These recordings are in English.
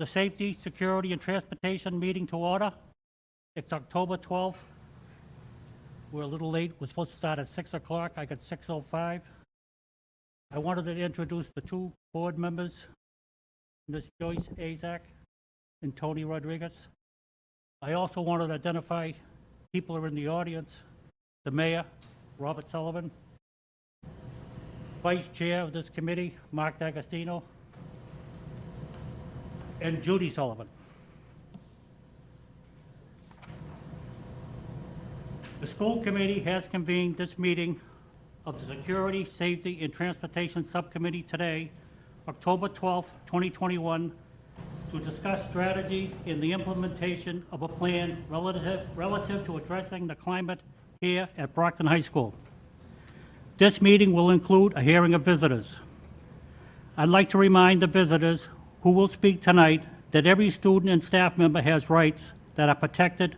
the Safety, Security, and Transportation meeting to order. It's October 12th. We're a little late. We're supposed to start at 6 o'clock. I got 6:05. I wanted to introduce the two board members, Ms. Joyce Azak and Tony Rodriguez. I also wanted to identify people who are in the audience. The mayor, Robert Sullivan. Vice chair of this committee, Mark D'Agostino. And Judy Sullivan. The school committee has convened this meeting of the Security, Safety, and Transportation Subcommittee today, October 12th, 2021, to discuss strategies in the implementation of a plan relative to addressing the climate here at Brockton High School. This meeting will include a hearing of visitors. I'd like to remind the visitors who will speak tonight that every student and staff member has rights that are protected,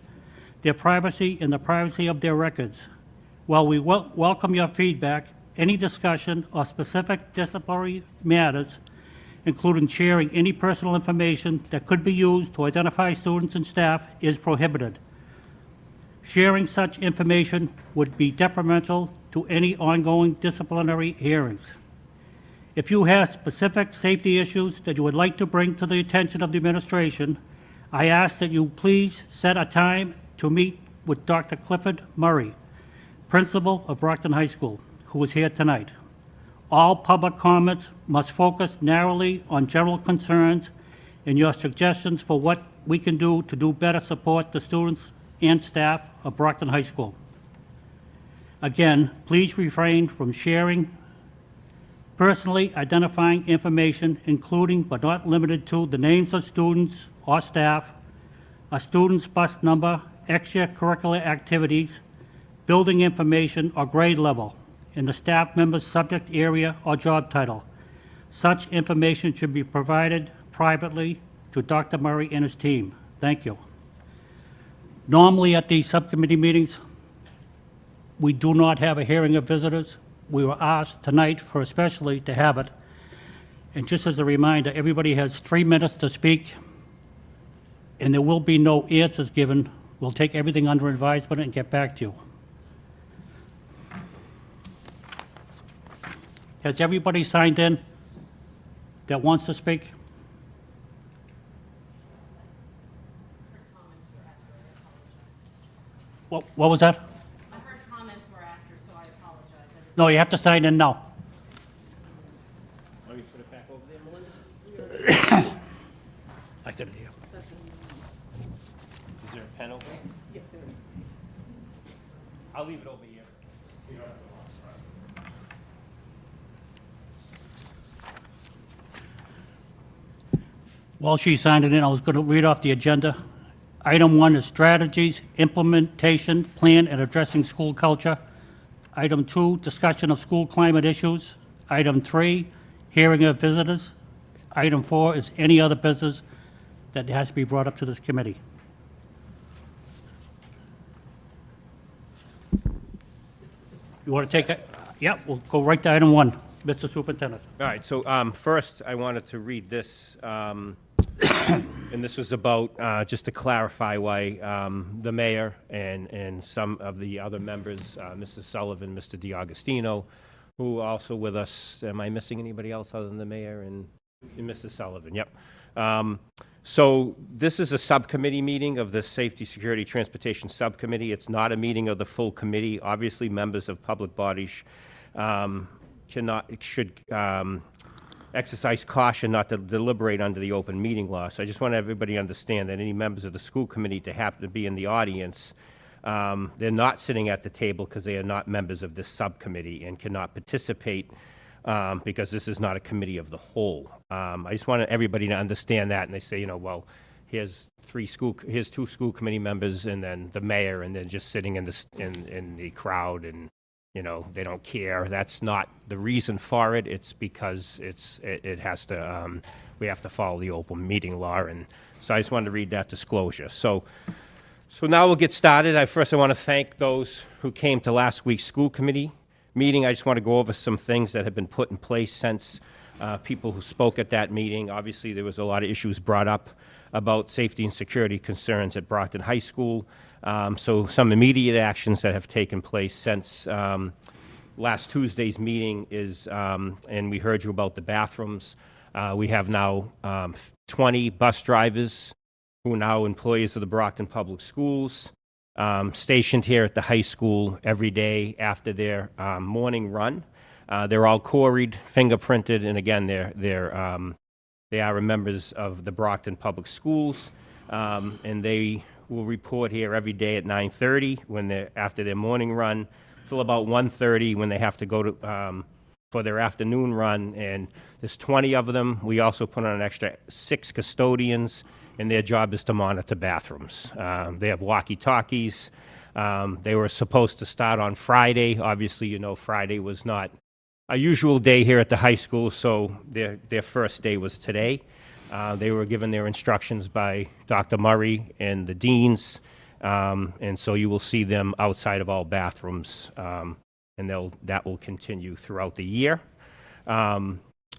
their privacy and the privacy of their records. While we welcome your feedback, any discussion or specific disciplinary matters, including sharing any personal information that could be used to identify students and staff, is prohibited. Sharing such information would be detrimental to any ongoing disciplinary hearings. If you have specific safety issues that you would like to bring to the attention of the administration, I ask that you please set a time to meet with Dr. Clifford Murray, principal of Brockton High School, who is here tonight. All public comments must focus narrowly on general concerns and your suggestions for what we can do to do better support the students and staff of Brockton High School. Again, please refrain from sharing personally identifying information, including but not limited to the names of students or staff, a student's bus number, extracurricular activities, building information or grade level, and the staff member's subject area or job title. Such information should be provided privately to Dr. Murray and his team. Thank you. Normally at these subcommittee meetings, we do not have a hearing of visitors. We were asked tonight for especially to have it. And just as a reminder, everybody has 3 minutes to speak, and there will be no answers given. We'll take everything under advisement and get back to you. Has everybody signed in that wants to speak? What was that? I heard comments were after, so I apologize. No, you have to sign in now. Want me to put it back over there, Melinda? I couldn't hear. Is there a pen over there? Yes, there is. I'll leave it over here. While she's signing in, I was going to read off the agenda. Item 1 is strategies, implementation, plan, and addressing school culture. Item 2, discussion of school climate issues. Item 3, hearing of visitors. Item 4 is any other business that has to be brought up to this committee. You want to take it? Yeah, we'll go right to item 1, Mr. Superintendent. All right, so first, I wanted to read this, and this was about, just to clarify why the mayor and some of the other members, Mrs. Sullivan, Mr. D'Agostino, who are also with us. Am I missing anybody else other than the mayor and Mrs. Sullivan? Yep. So this is a subcommittee meeting of the Safety, Security, Transportation Subcommittee. It's not a meeting of the full committee. Obviously, members of public bodies should exercise caution not to deliberate under the open meeting law. So I just want everybody to understand that any members of the school committee to happen to be in the audience, they're not sitting at the table because they are not members of this subcommittee and cannot participate because this is not a committee of the whole. I just want everybody to understand that, and they say, well, here's 2 school committee members and then the mayor, and they're just sitting in the crowd and they don't care. That's not the reason for it. It's because it has to, we have to follow the open meeting law. And so I just wanted to read that disclosure. So now we'll get started. First, I want to thank those who came to last week's school committee meeting. I just want to go over some things that have been put in place since people who spoke at that meeting. Obviously, there was a lot of issues brought up about safety and security concerns at Brockton High School. So some immediate actions that have taken place since last Tuesday's meeting is, and we heard you about the bathrooms. We have now 20 bus drivers who are now employees of the Brockton Public Schools, stationed here at the high school every day after their morning run. They're all quarried, fingerprinted, and again, they are members of the Brockton Public Schools, and they will report here every day at 9:30 after their morning run, till about 1:30 when they have to go to for their afternoon run. And there's 20 of them. We also put on an extra 6 custodians, and their job is to monitor bathrooms. They have walkie-talkies. They were supposed to start on Friday. Obviously, you know, Friday was not a usual day here at the high school, so their first day was today. They were given their instructions by Dr. Murray and the deans, and so you will see them outside of all bathrooms, and that will continue throughout the year.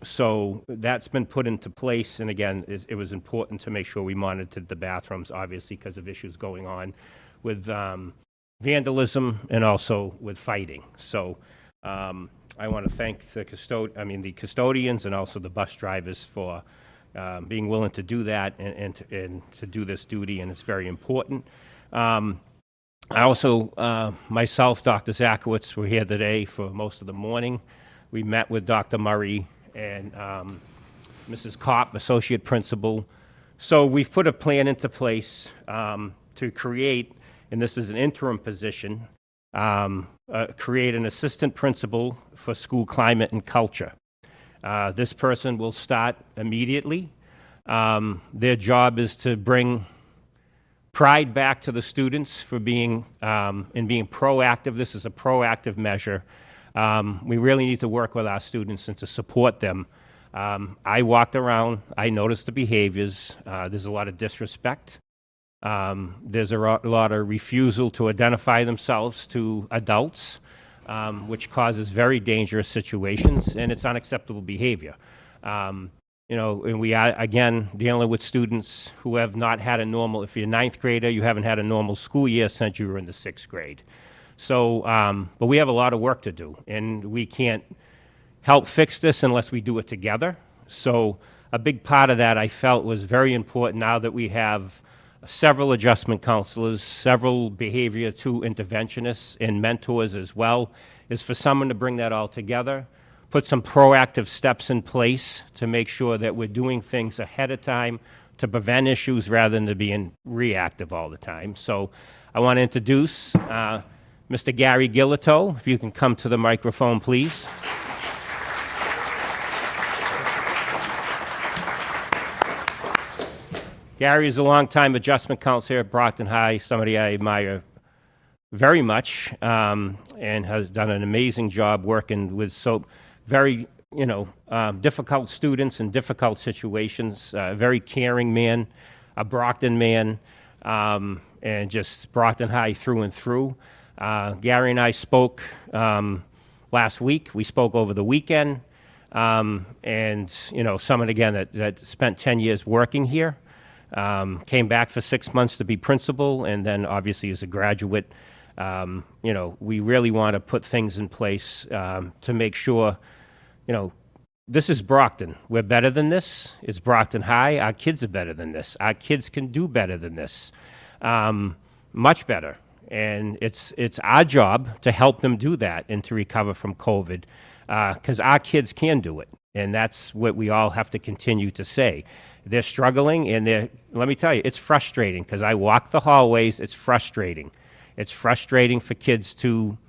So that's been put into place, and again, it was important to make sure we monitored the bathrooms, obviously because of issues going on with vandalism and also with fighting. So I want to thank the custodians and also the bus drivers for being willing to do that and to do this duty, and it's very important. I also, myself, Dr. Zakowitz, were here today for most of the morning. We met with Dr. Murray and Mrs. Kopp, Associate Principal. So we've put a plan into place to create, and this is an interim position, create an assistant principal for school climate and culture. This person will start immediately. Their job is to bring pride back to the students for being proactive. This is a proactive measure. We really need to work with our students and to support them. I walked around, I noticed the behaviors. There's a lot of disrespect. There's a lot of refusal to identify themselves to adults, which causes very dangerous situations, and it's unacceptable behavior. You know, and we are, again, dealing with students who have not had a normal, if you're a 9th grader, you haven't had a normal school year since you were in the 6th grade. So, but we have a lot of work to do, and we can't help fix this unless we do it together. So a big part of that I felt was very important now that we have several adjustment counselors, several behavior 2 interventionists and mentors as well, is for someone to bring that all together, put some proactive steps in place to make sure that we're doing things ahead of time to prevent issues rather than to being reactive all the time. So I want to introduce Mr. Gary Gillato. If you can come to the microphone, please. Gary is a longtime adjustment counselor at Brockton High, somebody I admire very much, and has done an amazing job working with very, difficult students in difficult situations. A very caring man, a Brockton man, and just Brockton High through and through. Gary and I spoke last week. We spoke over the weekend, and someone again that spent 10 years working here. Came back for 6 months to be principal, and then obviously as a graduate, we really want to put things in place to make sure, this is Brockton. We're better than this. It's Brockton High. Our kids are better than this. Our kids can do better than this, much better. And it's our job to help them do that and to recover from COVID, because our kids can do it. And that's what we all have to continue to say. They're struggling, and let me tell you, it's frustrating, because I walk the hallways, it's frustrating. It's frustrating for kids to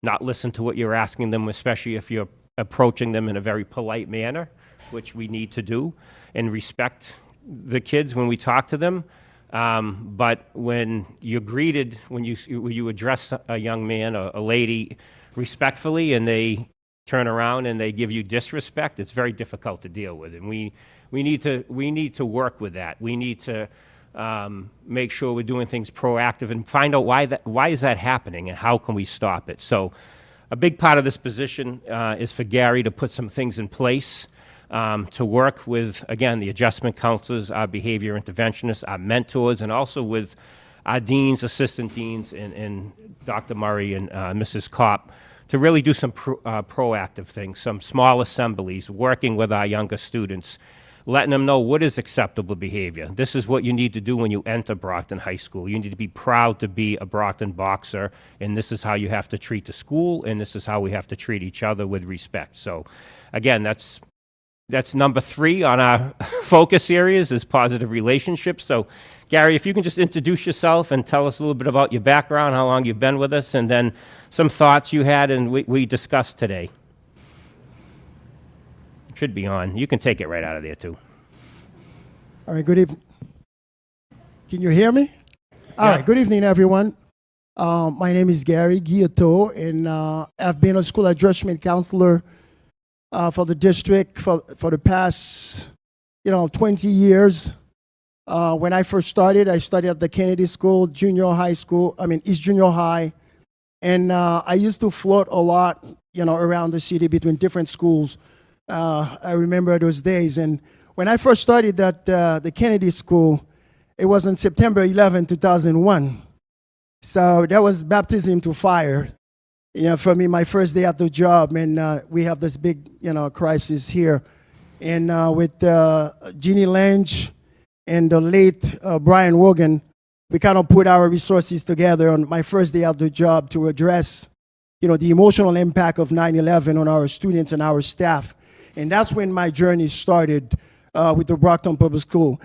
not listen to what you're asking them, especially if you're approaching them in a very polite manner, which we need to do, and respect the kids when we talk to them. But when you're greeted, when you address a young man or a lady respectfully, and they turn around and they give you disrespect, it's very difficult to deal with. And we need to work with that. We need to make sure we're doing things proactive and find out why is that happening and how can we stop it. So a big part of this position is for Gary to put some things in place. to work with, again, the adjustment counselors, our behavior interventionists, our mentors, and also with our deans, assistant deans, and Dr. Murray and Mrs. Kopp, to really do some proactive things, some small assemblies, working with our younger students, letting them know what is acceptable behavior. This is what you need to do when you enter Brockton High School. You need to be proud to be a Brockton boxer, and this is how you have to treat the school, and this is how we have to treat each other with respect. So, again, that's number 3 on our focus areas is positive relationships. So, Gary, if you can just introduce yourself and tell us a little bit about your background, how long you've been with us, and then some thoughts you had and we discussed today. Should be on. You can take it right out of there, too. All right, good evening. Can you hear me? All right, good evening, everyone. My name is Gary Gillato, and I've been a school adjustment counselor for the district for the past, 20 years. When I first started, I studied at the Kennedy School, East Junior High, and I used to float a lot, around the city between different schools. I remember those days. And when I first started at the Kennedy School, it was on September 11, 2001. So that was baptism to fire, for me, my first day at the job. And we have this big, crisis here. And with Jeannie Lange and the late Brian Wogan, we kind of put our resources together on my first day at the job to address, the emotional impact of 9/11 on our students and our staff. And that's when my journey started with the Brockton Public School.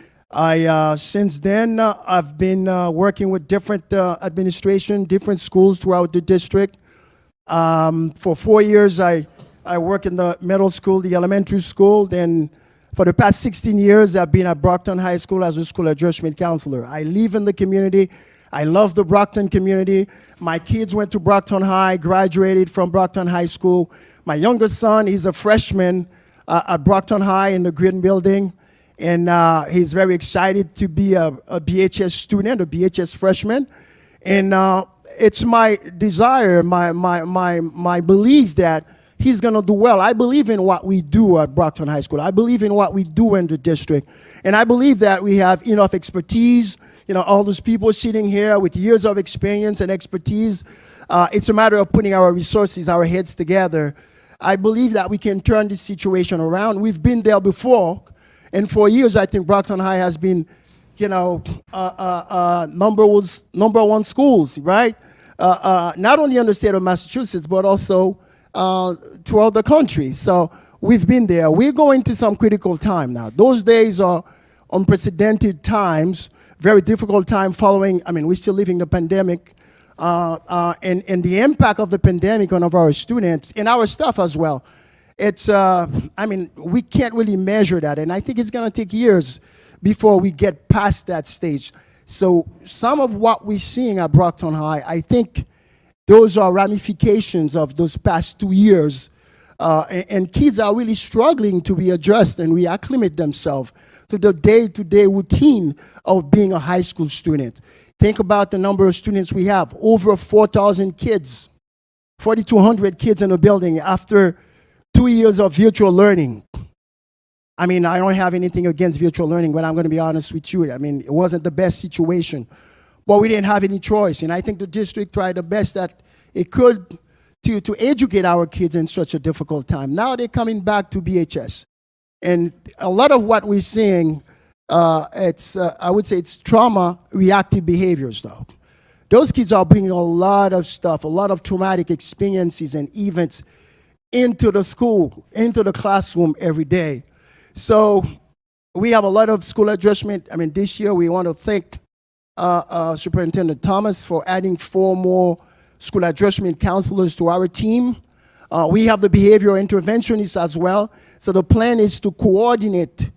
Since then, I've been working with different administration, different schools throughout the district. For 4 years, I worked in the middle school, the elementary school. Then for the past 16 years, I've been at Brockton High School as a school adjustment counselor. I live in the community. I love the Brockton community. My kids went to Brockton High, graduated from Brockton High School. My youngest son, he's a freshman at Brockton High in the Green Building. And he's very excited to be a BHS student, a BHS freshman. And it's my desire, my belief that he's going to do well. I believe in what we do at Brockton High School. I believe in what we do in the district. And I believe that we have enough expertise, all those people sitting here with years of experience and expertise. It's a matter of putting our resources, our heads together. I believe that we can turn this situation around. We've been there before. And for years, I think Brockton High has been, number one schools, right? Not only in the state of Massachusetts, but also throughout the country. So we've been there. We're going to some critical time now. Those days are unprecedented times, very difficult time following, we're still living the pandemic, and the impact of the pandemic on our students and our staff as well. It's, we can't really measure that, and I think it's going to take years before we get past that stage. So some of what we're seeing at Brockton High, I think those are ramifications of those past 2 years, and kids are really struggling to readjust and reacclimate themselves to the day-to-day routine of being a high school student. Think about the number of students we have, over 4,000 kids, 4,200 kids in a building after 2 years of virtual learning. I don't have anything against virtual learning, but I'm going to be honest with you. It wasn't the best situation, but we didn't have any choice. And I think the district tried the best that it could to educate our kids in such a difficult time. Now they're coming back to BHS. And a lot of what we're seeing, I would say it's trauma reactive behaviors, though. Those kids are bringing a lot of stuff, a lot of traumatic experiences and events into the school, into the classroom every day. So we have a lot of school adjustment. This year we want to thank Superintendent Thomas for adding 4 more school adjustment counselors to our team. We have the behavioral interventionists as well. So the plan is to coordinate,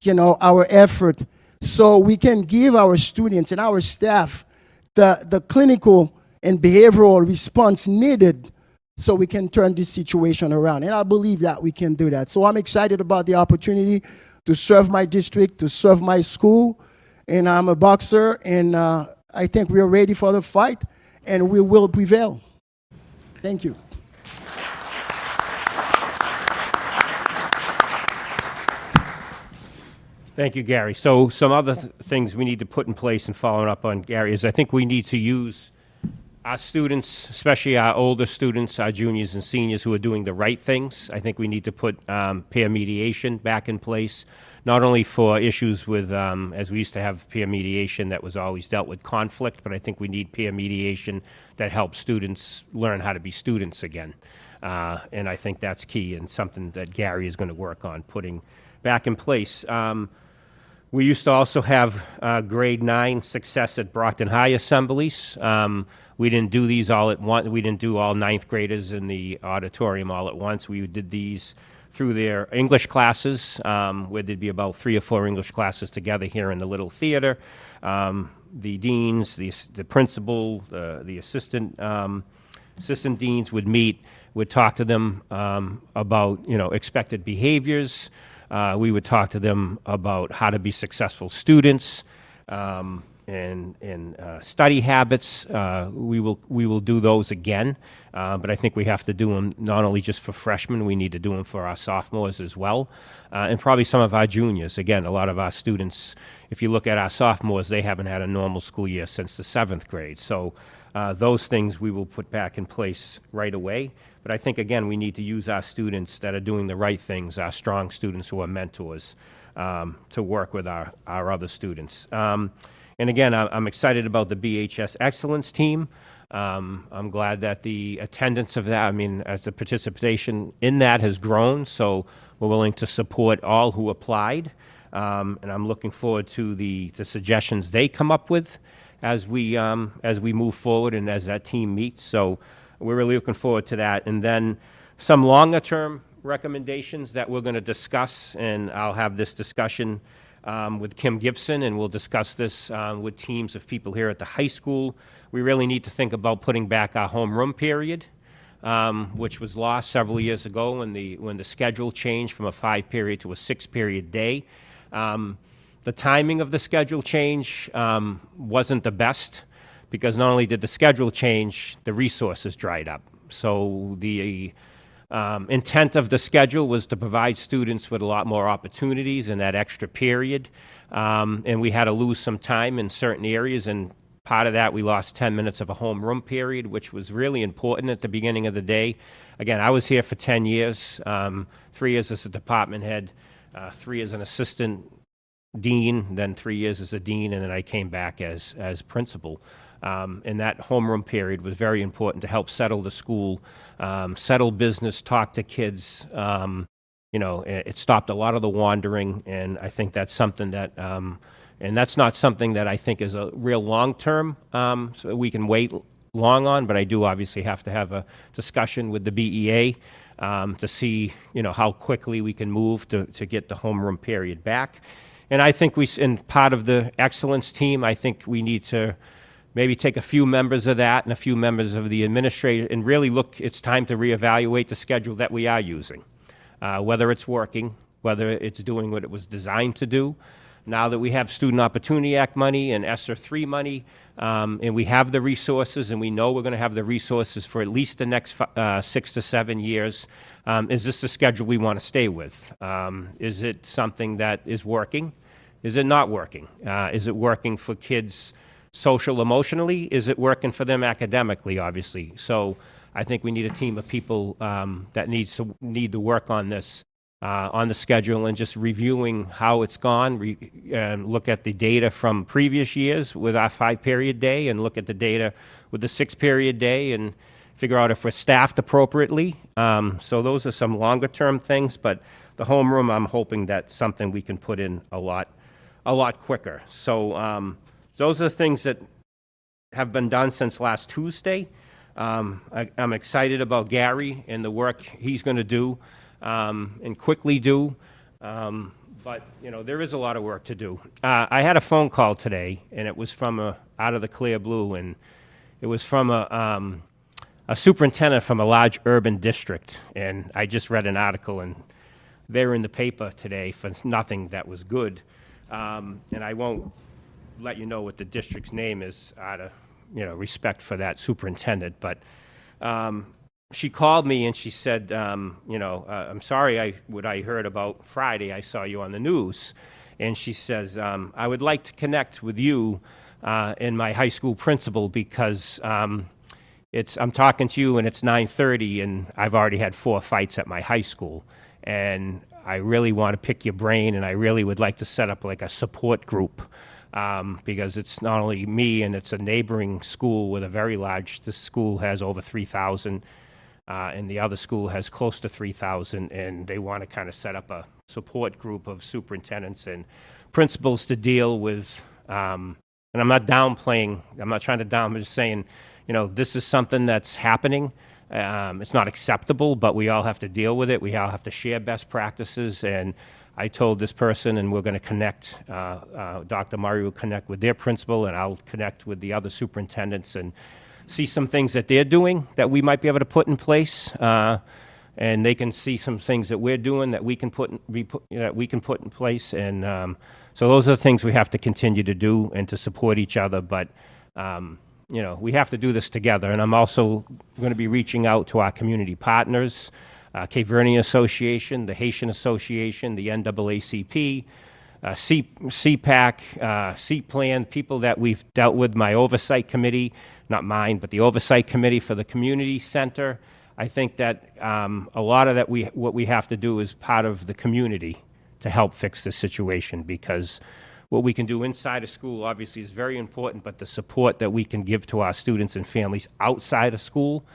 our effort so we can give our students and our staff the clinical and behavioral response needed so we can turn this situation around. And I believe that we can do that. So I'm excited about the opportunity to serve my district, to serve my school. And I'm a boxer, and I think we are ready for the fight, and we will prevail. Thank you. Thank you, Gary. So some other things we need to put in place and following up on Gary is I think we need to use our students, especially our older students, our juniors and seniors who are doing the right things. I think we need to put peer mediation back in place, not only for issues with, as we used to have peer mediation that was always dealt with conflict, but I think we need peer mediation that helps students learn how to be students again. And I think that's key and something that Gary is going to work on putting back in place. We used to also have grade 9 success at Brockton High assemblies. We didn't do these all at once. We didn't do all 9th graders in the auditorium all at once. We did these through their English classes, where there'd be about 3 or 4 English classes together here in the little theater. The deans, the principal, the assistant deans would meet, would talk to them about, expected behaviors. We would talk to them about how to be successful students and study habits. We will do those again, but I think we have to do them not only just for freshmen, we need to do them for our sophomores as well, and probably some of our juniors. Again, a lot of our students, if you look at our sophomores, they haven't had a normal school year since the 7th grade. So those things we will put back in place right away. But I think, again, we need to use our students that are doing the right things, our strong students who are mentors, to work with our other students. And again, I'm excited about the BHS Excellence Team. I'm glad that the attendance of that, as the participation in that has grown, so we're willing to support all who applied. And I'm looking forward to the suggestions they come up with as we move forward and as that team meets. So we're really looking forward to that. And then some longer-term recommendations that we're going to discuss, and I'll have this discussion with Kim Gibson, and we'll discuss this with teams of people here at the high school. We really need to think about putting back our homeroom period, which was lost several years ago when the schedule changed from a 5-period to a 6-period day. The timing of the schedule change wasn't the best, because not only did the schedule change, the resources dried up. So the intent of the schedule was to provide students with a lot more opportunities in that extra period, and we had to lose some time in certain areas, and part of that, we lost 10 minutes of a homeroom period, which was really important at the beginning of the day. Again, I was here for 10 years, 3 years as a department head, 3 as an assistant dean, then 3 years as a dean, and then I came back as principal. And that homeroom period was very important to help settle the school, settle business, talk to kids. It stopped a lot of the wandering, and I think that's something that, and that's not something that I think is a real long-term, so we can wait long on, but I do obviously have to have a discussion with the BEA to see, how quickly we can move to get the homeroom period back. And I think in part of the excellence team, I think we need to maybe take a few members of that and a few members of the administrator and really look, it's time to reevaluate the schedule that we are using, whether it's working, whether it's doing what it was designed to do. Now that we have Student Opportunity Act money and ESSER 3 money, and we have the resources, and we know we're going to have the resources for at least the next 6 to 7 years, is this the schedule we want to stay with? Is it something that is working? Is it not working? Is it working for kids social emotionally? Is it working for them academically, obviously? So I think we need a team of people that need to work on this, on the schedule, and just reviewing how it's gone, and look at the data from previous years with our 5-period day, and look at the data with the 6-period day, and figure out if we're staffed appropriately. So those are some longer term things, but the homeroom, I'm hoping that's something we can put in a lot quicker. So those are the things that have been done since last Tuesday. I'm excited about Gary and the work he's going to do and quickly do. But, there is a lot of work to do. I had a phone call today, and it was from out of the clear blue, and it was from a superintendent from a large urban district. And I just read an article, and they were in the paper today for nothing that was good. And I won't let you know what the district's name is out of respect for that superintendent, but she called me and she said, I'm sorry what I heard about Friday. I saw you on the news, and she says, I would like to connect with you and my high school principal because I'm talking to you and it's 9:30 and I've already had 4 fights at my high school. And I really want to pick your brain and I really would like to set up like a support group because it's not only me and it's a neighboring school with a very large, this school has over 3,000 and the other school has close to 3,000 and they want to kind of set up a support group of superintendents and principals to deal with, and I'm not downplaying, I'm not trying to I'm just saying, you know, this is something that's happening. It's not acceptable, but we all have to deal with it. We all have to share best practices. And I told this person, and we're going to connect, Dr. Murray will connect with their principal, and I'll connect with the other superintendents and see some things that they're doing that we might be able to put in place. And they can see some things that we're doing that we can put in place. And so those are the things we have to continue to do and to support each other. But you know, we have to do this together. And I'm also going to be reaching out to our community partners, Cape Verdean Association, the Haitian Association, the NAACP, CPAC, CPLAN, people that we've dealt with, my oversight committee, not mine, but the oversight committee for the community center. I think that a lot of that what we have to do is part of the community to help fix this situation, because what we can do inside of school obviously is very important, but the support that we can give to our students and families outside of school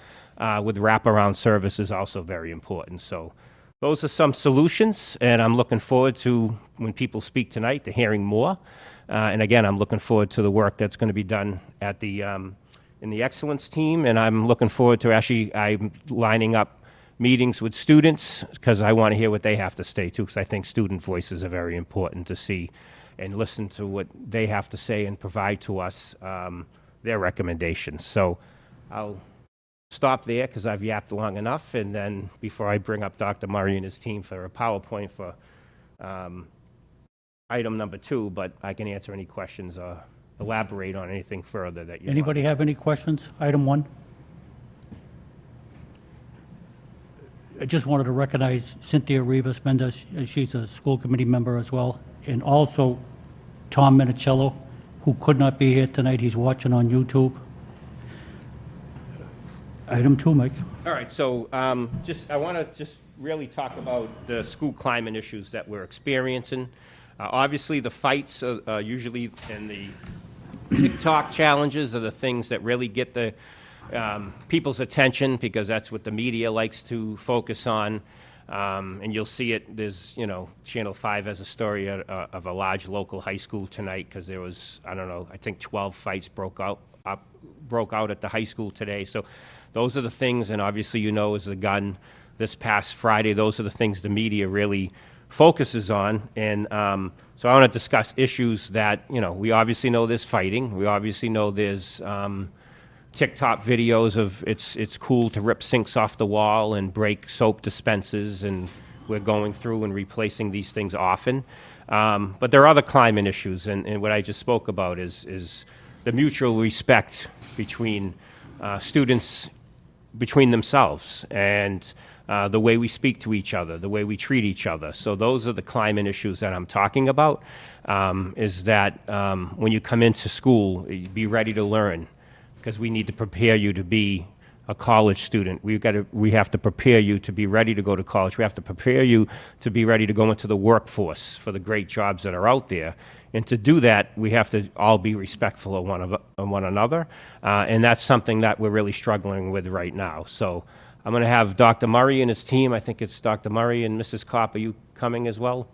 with wraparound service is also very important. So those are some solutions, and I'm looking forward to, when people speak tonight, to hearing more. And again, I'm looking forward to the work that's going to be done at the in the excellence team, and I'm looking forward to I'm lining up meetings with students because I want to hear what they have to say too, because I think student voices are very important to see and listen to what they have to say and provide to us their recommendations. So I'll stop there because I've yapped long enough, and then before I bring up Dr. Murray and his team for a PowerPoint for item number 2, but I can answer any questions or elaborate on anything further that you want. Anybody have any questions? Item 1. I just wanted to recognize Cynthia Rivas Mendez. She's a school committee member as well. And also Tom Minicello, who could not be here tonight. He's watching on YouTube. Item 2, Mike. All right, so I want to just really talk about the school climate issues that we're experiencing. Obviously, the fights are usually, and the TikTok challenges are the things that really get the people's attention, because that's what the media likes to focus on. And you'll see it, there's, you know, Channel 5 has a story of a large local high school tonight because there was, I don't know, I think 12 fights broke out at the high school today. So those are the things, and obviously, you know, as the gun this past Friday, those are the things the media really focuses on. And so I want to discuss issues that, you know, we obviously know there's fighting. We obviously know there's TikTok videos of it's cool to rip sinks off the wall and break soap dispensers, and we're going through and replacing these things often. But there are other climate issues, and what I just spoke about is the mutual respect between students, between themselves, and the way we speak to each other, the way we treat each other. So those are the climate issues that I'm talking about, is that when you come into school, be ready to learn, because we need to prepare you to be a college student. We have to prepare you to be ready to go to college. We have to prepare you to be ready to go into the workforce for the great jobs that are out there. And to do that, we have to all be respectful of one another. And that's something that we're really struggling with right now. So I'm going to have Dr. Murray and his team. I think it's Dr. Murray and Mrs. Kopp. Are you coming as well?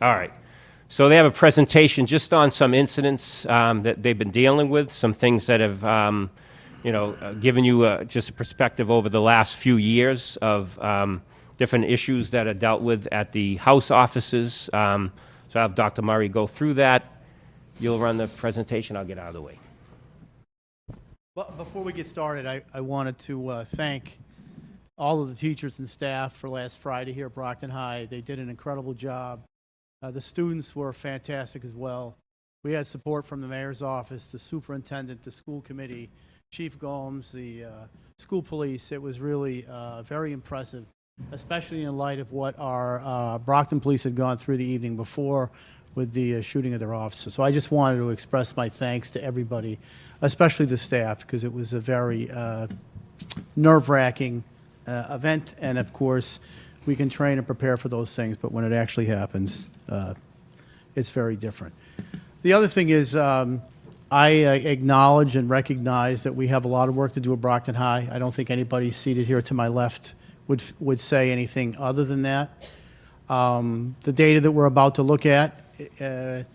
All right. So they have a presentation just on some incidents that they've been dealing with, some things that have, given you just a perspective over the last few years of different issues that are dealt with at the House offices. So I'll have Dr. Murray go through that. You'll run the presentation. I'll get out of the way. Well, before we get started, I wanted to thank all of the teachers and staff for last Friday here at Brockton High. They did an incredible job. The students were fantastic as well. We had support from the mayor's office, the superintendent, the school committee, Chief Gomes, the school police. It was really very impressive especially in light of what our Brockton police had gone through the evening before with the shooting of their officer. So I just wanted to express my thanks to everybody, especially the staff, because it was a very nerve-wracking event. And of course, we can train and prepare for those things, but when it actually happens, it's very different. The other thing is, I acknowledge and recognize that we have a lot of work to do at Brockton High. I don't think anybody seated here to my left would say anything other than that. The data that we're about to look at, it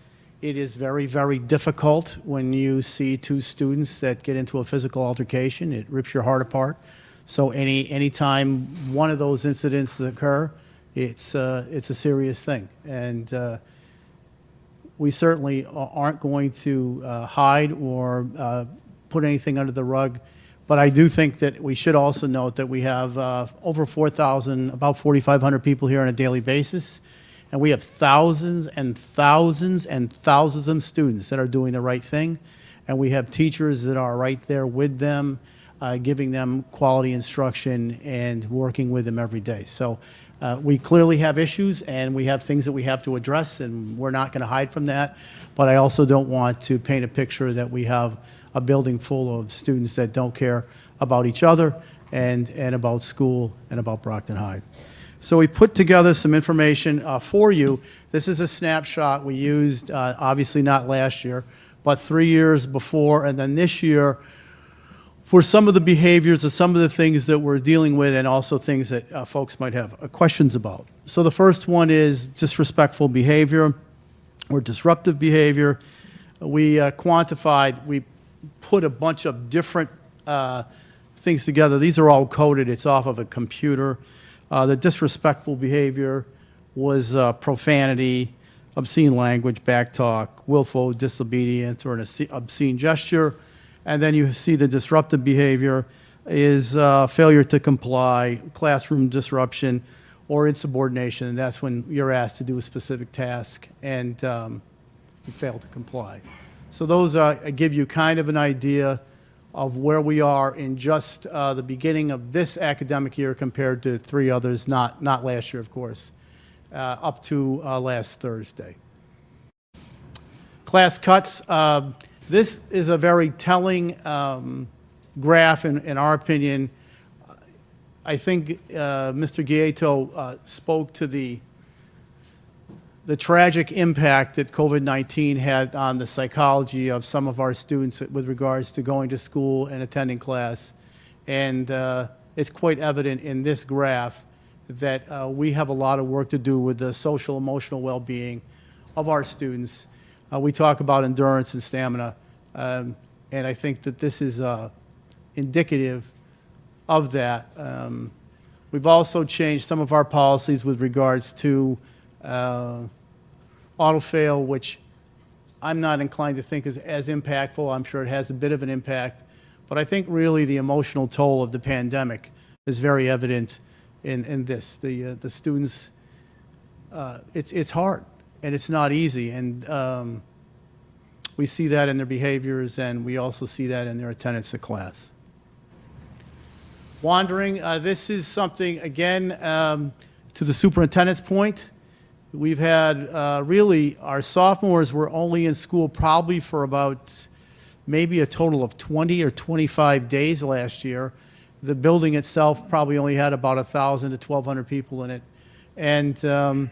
is very, very difficult when you see two students that get into a physical altercation. It rips your heart apart. So any time one of those incidents occur, it's a serious thing. And we certainly aren't going to hide or put anything under the rug. But I do think that we should also note that we have over 4,000, about 4,500 people here on a daily basis. And we have thousands and thousands and thousands of students that are doing the right thing. And we have teachers that are right there with them, giving them quality instruction and working with them every day. So we clearly have issues and we have things that we have to address, and we're not going to hide from that. But I also don't want to paint a picture that we have a building full of students that don't care about each other and about school and about Brockton High. So we put together some information for you. This is a snapshot we used, obviously not last year, but 3 years before, and then this year for some of the behaviors or some of the things that we're dealing with, and also things that folks might have questions about. So the first one is disrespectful behavior or disruptive behavior. We quantified, we put a bunch of different things together. These are all coded. It's off of a computer. The disrespectful behavior was profanity, obscene language, backtalk, willful disobedience, or an obscene gesture. And then you see the disruptive behavior is failure to comply, classroom disruption, or insubordination. And that's when you're asked to do a specific task and you fail to comply. So those give you kind of an idea of where we are in just the beginning of this academic year compared to 3 others, not last year, of course, up to last Thursday. Class cuts. This is a very telling graph, in our opinion. I think Mr. Gillato spoke to the tragic impact that COVID-19 had on the psychology of some of our students with regards to going to school and attending class. And it's quite evident in this graph that we have a lot of work to do with the social emotional well-being of our students. We talk about endurance and stamina, and I think that this is indicative of that. We've also changed some of our policies with regards to auto-fail, which I'm not inclined to think is as impactful. I'm sure it has a bit of an impact, but I think really the emotional toll of the pandemic is very evident in this. The students, it's hard and it's not easy, and we see that in their behaviors, and we also see that in their attendance at class. Wandering, this is something, again, to the superintendent's point. We've had, really, our sophomores were only in school probably for about maybe a total of 20 or 25 days last year. The building itself probably only had about 1,000 to 1,200 people in it. And,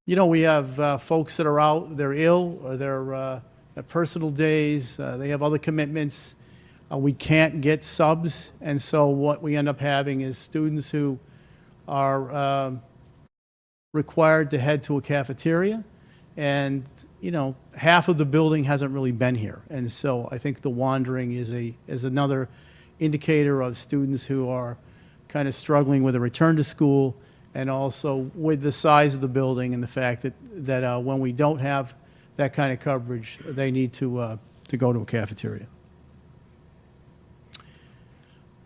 you know, we have folks that are out, they're ill, or they're at personal days, they have other commitments. We can't get subs, and so what we end up having is students who are required to head to a cafeteria, and you know, half of the building hasn't really been here, and so I think the wandering is another indicator of students who are kind of struggling with a return to school, and also with the size of the building and the fact that when we don't have that kind of coverage, they need to go to a cafeteria.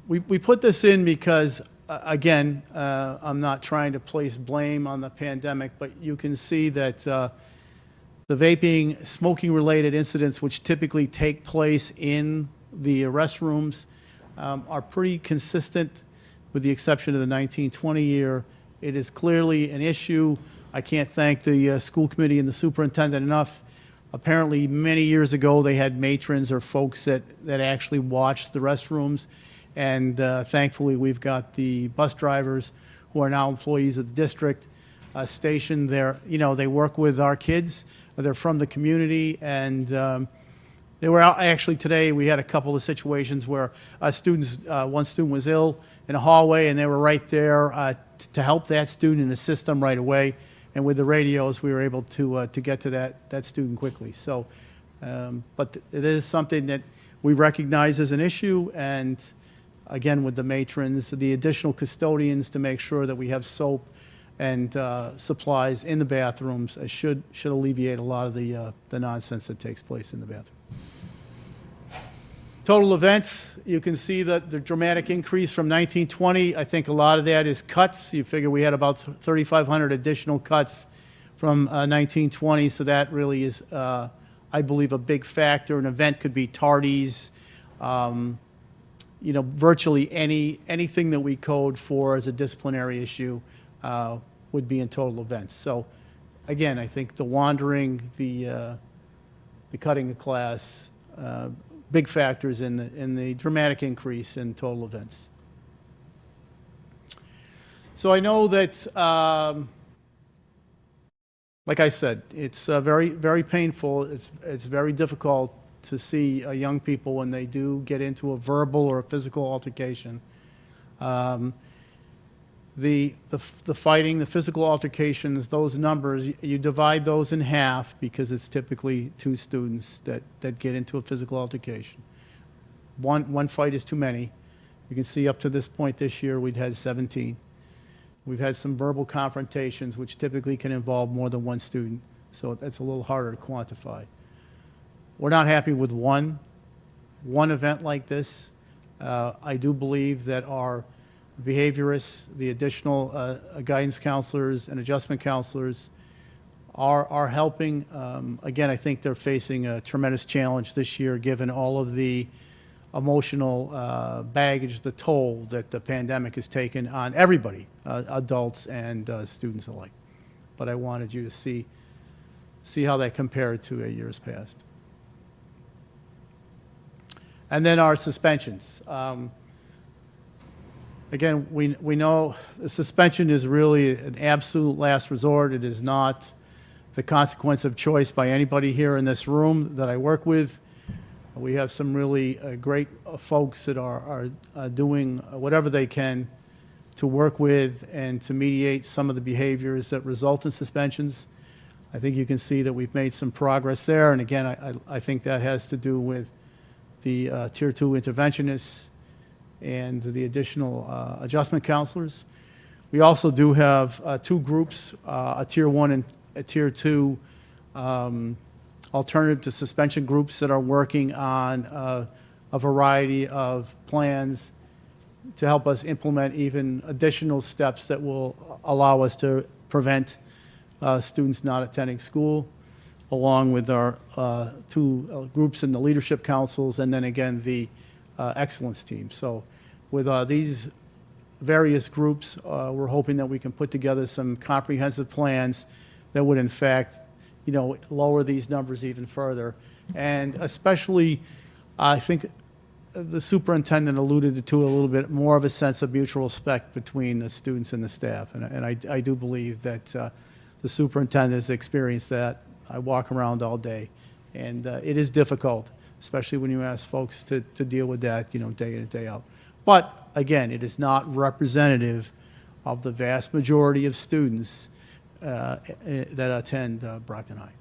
We put this in because, again, I'm not trying to place blame on the pandemic, but you can see that the vaping, smoking-related incidents, which typically take place in the restrooms, are pretty consistent with the exception of the 1920 year. It is clearly an issue. I can't thank the school committee and the superintendent enough. Apparently, many years ago, they had matrons or folks that actually watched the restrooms. And thankfully, we've got the bus drivers who are now employees of the district stationed there. You know, they work with our kids. They're from the community. And they were out, actually today, we had a couple of situations where one student was ill in a hallway, and they were right there to help that student and assist them right away. And with the radios, we were able to get to that student quickly. So, but it is something that we recognize as an issue, and again, with the matrons, the additional custodians to make sure that we have soap and supplies in the bathrooms should alleviate a lot of the nonsense that takes place in the bathroom. Total events, you can see that the dramatic increase from 1920. I think a lot of that is cuts. You figure we had about 3,500 additional cuts from 1920, so that really is, I believe, a big factor. An event could be tardies, you know, virtually anything that we code for as a disciplinary issue would be in total events. So, again, I think the wandering, the cutting a class, big factors in the dramatic increase in total events. So I know that, like I said, it's very, very painful. It's very difficult to see young people when they do get into a verbal or a physical altercation. The fighting, the physical altercations, those numbers, you divide those in half because it's typically 2 students that get into a physical altercation. One fight is too many. You can see up to this point this year, we'd had 17. We've had some verbal confrontations, which typically can involve more than 1 student, so that's a little harder to quantify. We're not happy with one event like this. I do believe that our behaviorists, the additional guidance counselors and adjustment counselors are helping. Again, I think they're facing a tremendous challenge this year given all of the emotional baggage, the toll that the pandemic has taken on everybody, adults and students alike. But I wanted you to see how that compared to years past. And then our suspensions. Again, we know the suspension is really an absolute last resort. It is not the consequence of choice by anybody here in this room that I work with. We have some really great folks that are doing whatever they can to work with and to mediate some of the behaviors that result in suspensions. I think you can see that we've made some progress there. And again, I think that has to do with the Tier 2 interventionists and the additional adjustment counselors. We also do have 2 groups, a Tier 1 and a Tier 2 alternative to suspension groups that are working on a variety of plans to help us implement even additional steps that will allow us to prevent students not attending school, along with our 2 groups in the leadership councils, and then again the excellence team. So with these various groups, we're hoping that we can put together some comprehensive plans that would in fact, you know, lower these numbers even further. And especially, I think the superintendent alluded to a little bit more of a sense of mutual respect between the students and the staff. And I do believe that the superintendent has experienced that. I walk around all day, and it is difficult, especially when you ask folks to deal with that, you know, day in and day out. But again, it is not representative of the vast majority of students that attend Brockton High.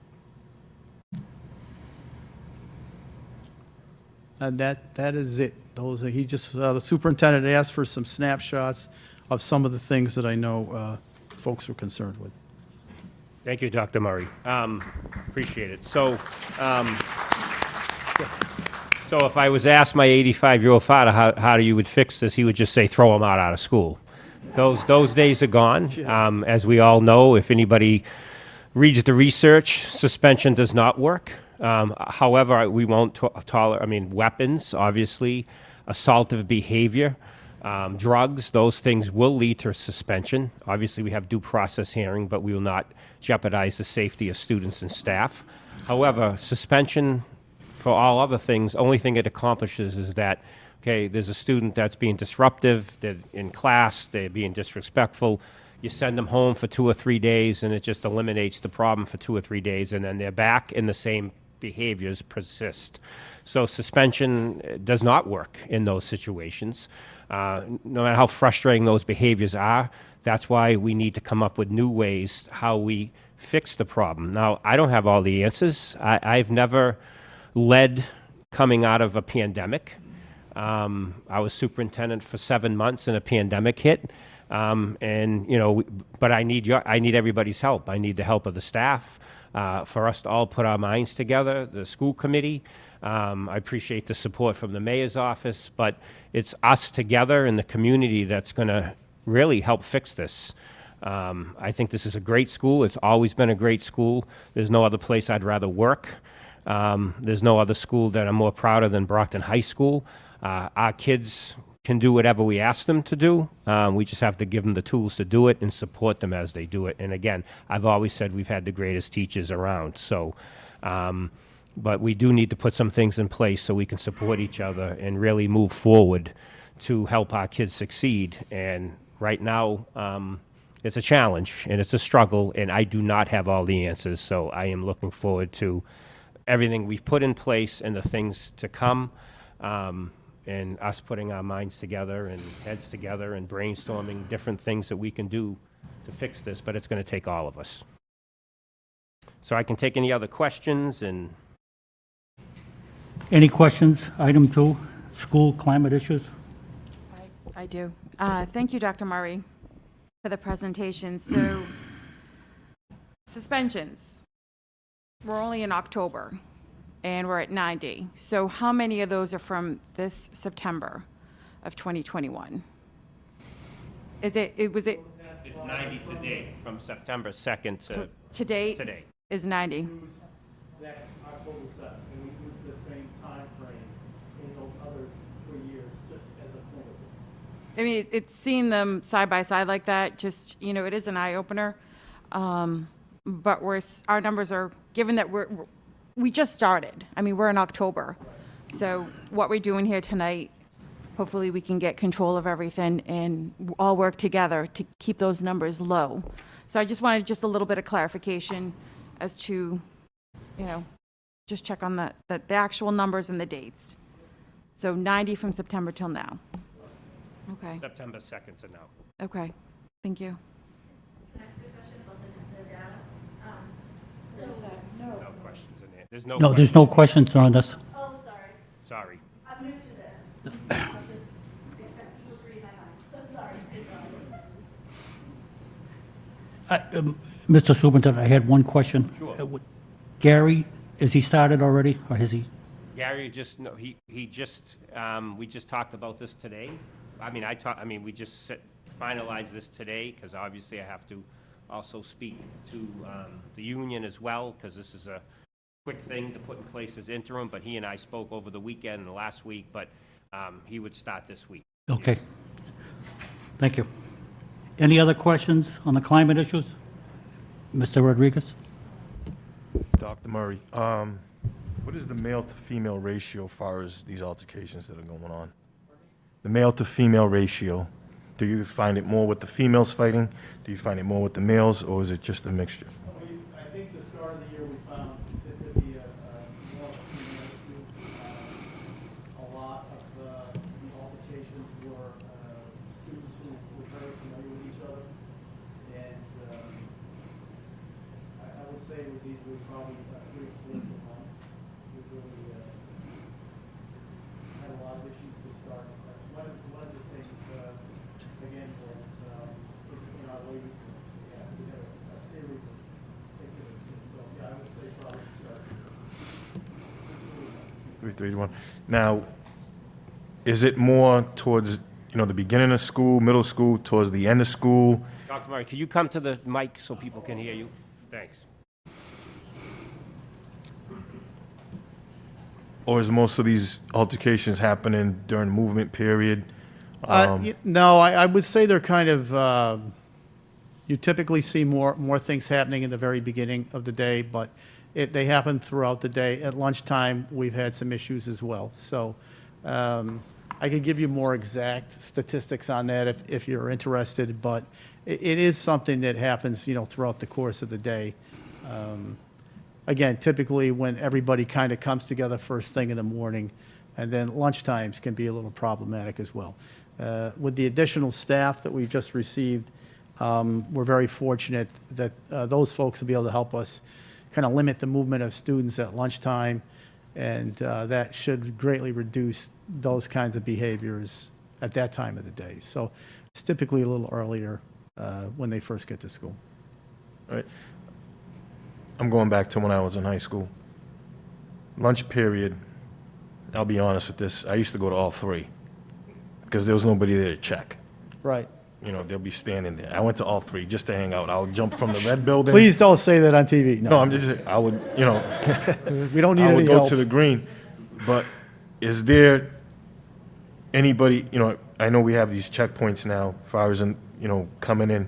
And that is it. Those are, the superintendent asked for some snapshots of some of the things that I know folks are concerned with. Thank you, Dr. Murray. Appreciate it. So if I was asked my 85-year-old father how you would fix this, he would just say, throw him out of school. Those days are gone. As we all know, if anybody reads the research, suspension does not work. However, we won't tolerate, weapons, obviously, assaultive behavior. drugs, those things will lead to suspension. Obviously, we have due process hearing, but we will not jeopardize the safety of students and staff. However, suspension for all other things, only thing it accomplishes is that, okay, there's a student that's being disruptive, they're in class, they're being disrespectful, you send them home for 2 or 3 days, and it just eliminates the problem for 2 or 3 days, and then they're back and the same behaviors persist. So suspension does not work in those situations. No matter how frustrating those behaviors are, that's why we need to come up with new ways how we fix the problem. Now, I don't have all the answers. I've never led coming out of a pandemic. I was superintendent for 7 months and a pandemic hit. And, you know, but I need everybody's help. I need the help of the staff, for us to all put our minds together, the school committee. I appreciate the support from the mayor's office, but it's us together in the community that's going to really help fix this. I think this is a great school. It's always been a great school. There's no other place I'd rather work. There's no other school that I'm more proud of than Brockton High School. Our kids can do whatever we ask them to do. We just have to give them the tools to do it and support them as they do it. And again, I've always said we've had the greatest teachers around. So, but we do need to put some things in place so we can support each other and really move forward to help our kids succeed. And right now, it's a challenge and it's a struggle, and I do not have all the answers. So I am looking forward to everything we've put in place and the things to come. And us putting our minds together and heads together and brainstorming different things that we can do to fix this, but it's going to take all of us. So I can take any other questions and... Any questions? Item 2, school climate issues. I do. Thank you, Dr. Murray, for the presentation. So, suspensions. We're only in October, and we're at 90. So how many of those are from this September of 2021? Was it? It's 90 today, from September 2nd To date? today. Is 90. Use that October 7th, and we use the same time frame in those other 3 years, just as a point of. I mean, it's seeing them side by side like that, just, you know, it is an eye-opener. But our numbers are, given that we just started. I mean, we're in October. So what we're doing here tonight, hopefully we can get control of everything and all work together to keep those numbers low. So I just wanted just a little bit of clarification as to, you know, just check on the actual numbers and the dates. So 90 from September till now. Okay, September 2nd to now. okay, thank you. No questions in there. There's no No, there's questions. no questions on this. Oh, sorry. Sorry. I'm new to this. I'll just expect people to read my mind. Sorry. Mr. Superintendent, I had one question. Sure. Gary, is he started already, or has he? Gary just, no, he just, we just talked about this today. We just finalized this today, because obviously I have to also speak to the union as well, because this is a quick thing to put in place as interim, but he and I spoke over the weekend and the last week, but he would start this week. Okay. Thank you. Any other questions on the climate issues? Mr. Rodriguez? Dr. Murray, what is the male to female ratio as far as these altercations that are going on? The male to female ratio. Do you find it more with the females fighting? Do you find it more with the males, or is it just a mixture? I think the start of the year we found it to be a more female issue. A lot of the altercations were students who were very familiar with each other. And I would say it was easily probably 3 or 4 to 1. We really had a lot of issues to start. One of the things, again, was in our way, we had a series of incidents. And so, yeah, I would say probably 3 to 1. Now, is it more towards, the beginning of school, middle school, towards the end of school? Dr. Murray, could you come to the mic so people can hear you? Thanks. Or is most of these altercations happening during the movement period, No, I would say they're kind of, you typically see more things happening in the very beginning of the day, but they happen throughout the day. At lunchtime, we've had some issues as well. So I could give you more exact statistics on that if you're interested, but it is something that happens, throughout the course of the day. Again, typically when everybody kind of comes together first thing in the morning, and then lunchtimes can be a little problematic as well. With the additional staff that we've just received, we're very fortunate that those folks will be able to help us kind of limit the movement of students at lunchtime, and that should greatly reduce those kinds of behaviors at that time of the day. So it's typically a little earlier when they first get to school. All right. I'm going back to when I was in high school. Lunch period, I'll be honest with this, I used to go to all three because there was nobody there to check. Right. They'll be standing there. I went to all three just to hang out. I'll jump from the red building. Please don't say that on TV. No, I would, We don't need I any would go help. to the green. But is there anybody, I know we have these checkpoints now, as far as, coming in,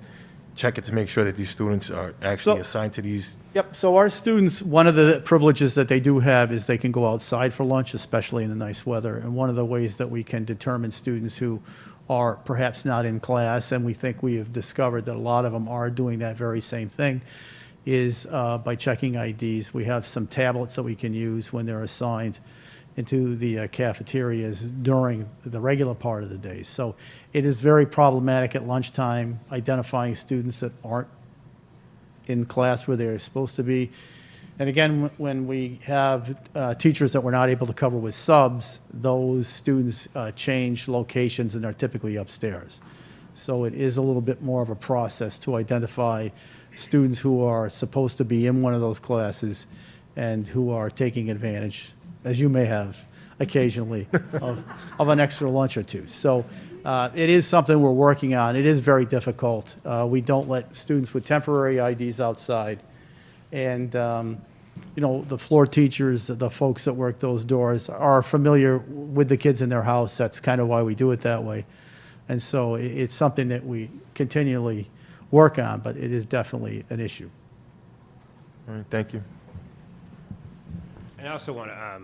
check it to make sure that these students are actually So- assigned to these. Yep, so our students, one of the privileges that they do have is they can go outside for lunch, especially in the nice weather. And one of the ways that we can determine students who are perhaps not in class, and we think we have discovered that a lot of them are doing that very same thing, is by checking IDs. We have some tablets that we can use when they're assigned into the cafeterias during the regular part of the day. So it is very problematic at lunchtime identifying students that aren't in class where they're supposed to be. And again, when we have teachers that we're not able to cover with subs, those students change locations and are typically upstairs. So it is a little bit more of a process to identify students who are supposed to be in one of those classes and who are taking advantage, as you may have occasionally, of an extra lunch or two. So it is something we're working on. It is very difficult. We don't let students with temporary IDs outside. And, the floor teachers, the folks that work those doors are familiar with the kids in their house. That's kind of why we do it that way. And so it's something that we continually work on, but it is definitely an issue. All right, thank you. And I also want to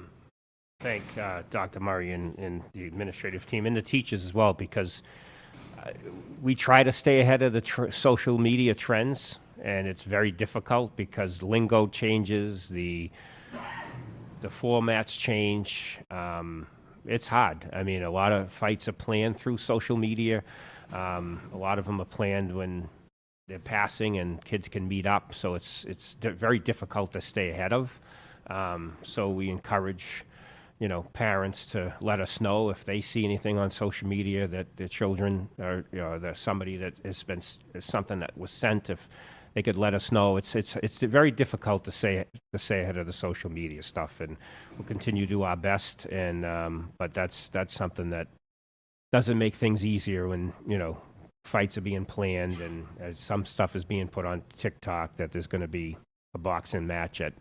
thank Dr. Murray and the administrative team and the teachers as well, because we try to stay ahead of the social media trends, and it's very difficult because lingo changes, the formats change. It's hard. I mean, a lot of fights are planned through social media. A lot of them are planned when they're passing and kids can meet up, so it's very difficult to stay ahead of. So we encourage, parents to let us know if they see anything on social media that their children or there's somebody that has been something that was sent. If they could let us know, it's very difficult to stay ahead of the social media stuff, and we'll continue to do our best. And but that's something that doesn't make things easier when fights are being planned and as some stuff is being put on TikTok that there's going to be a boxing match at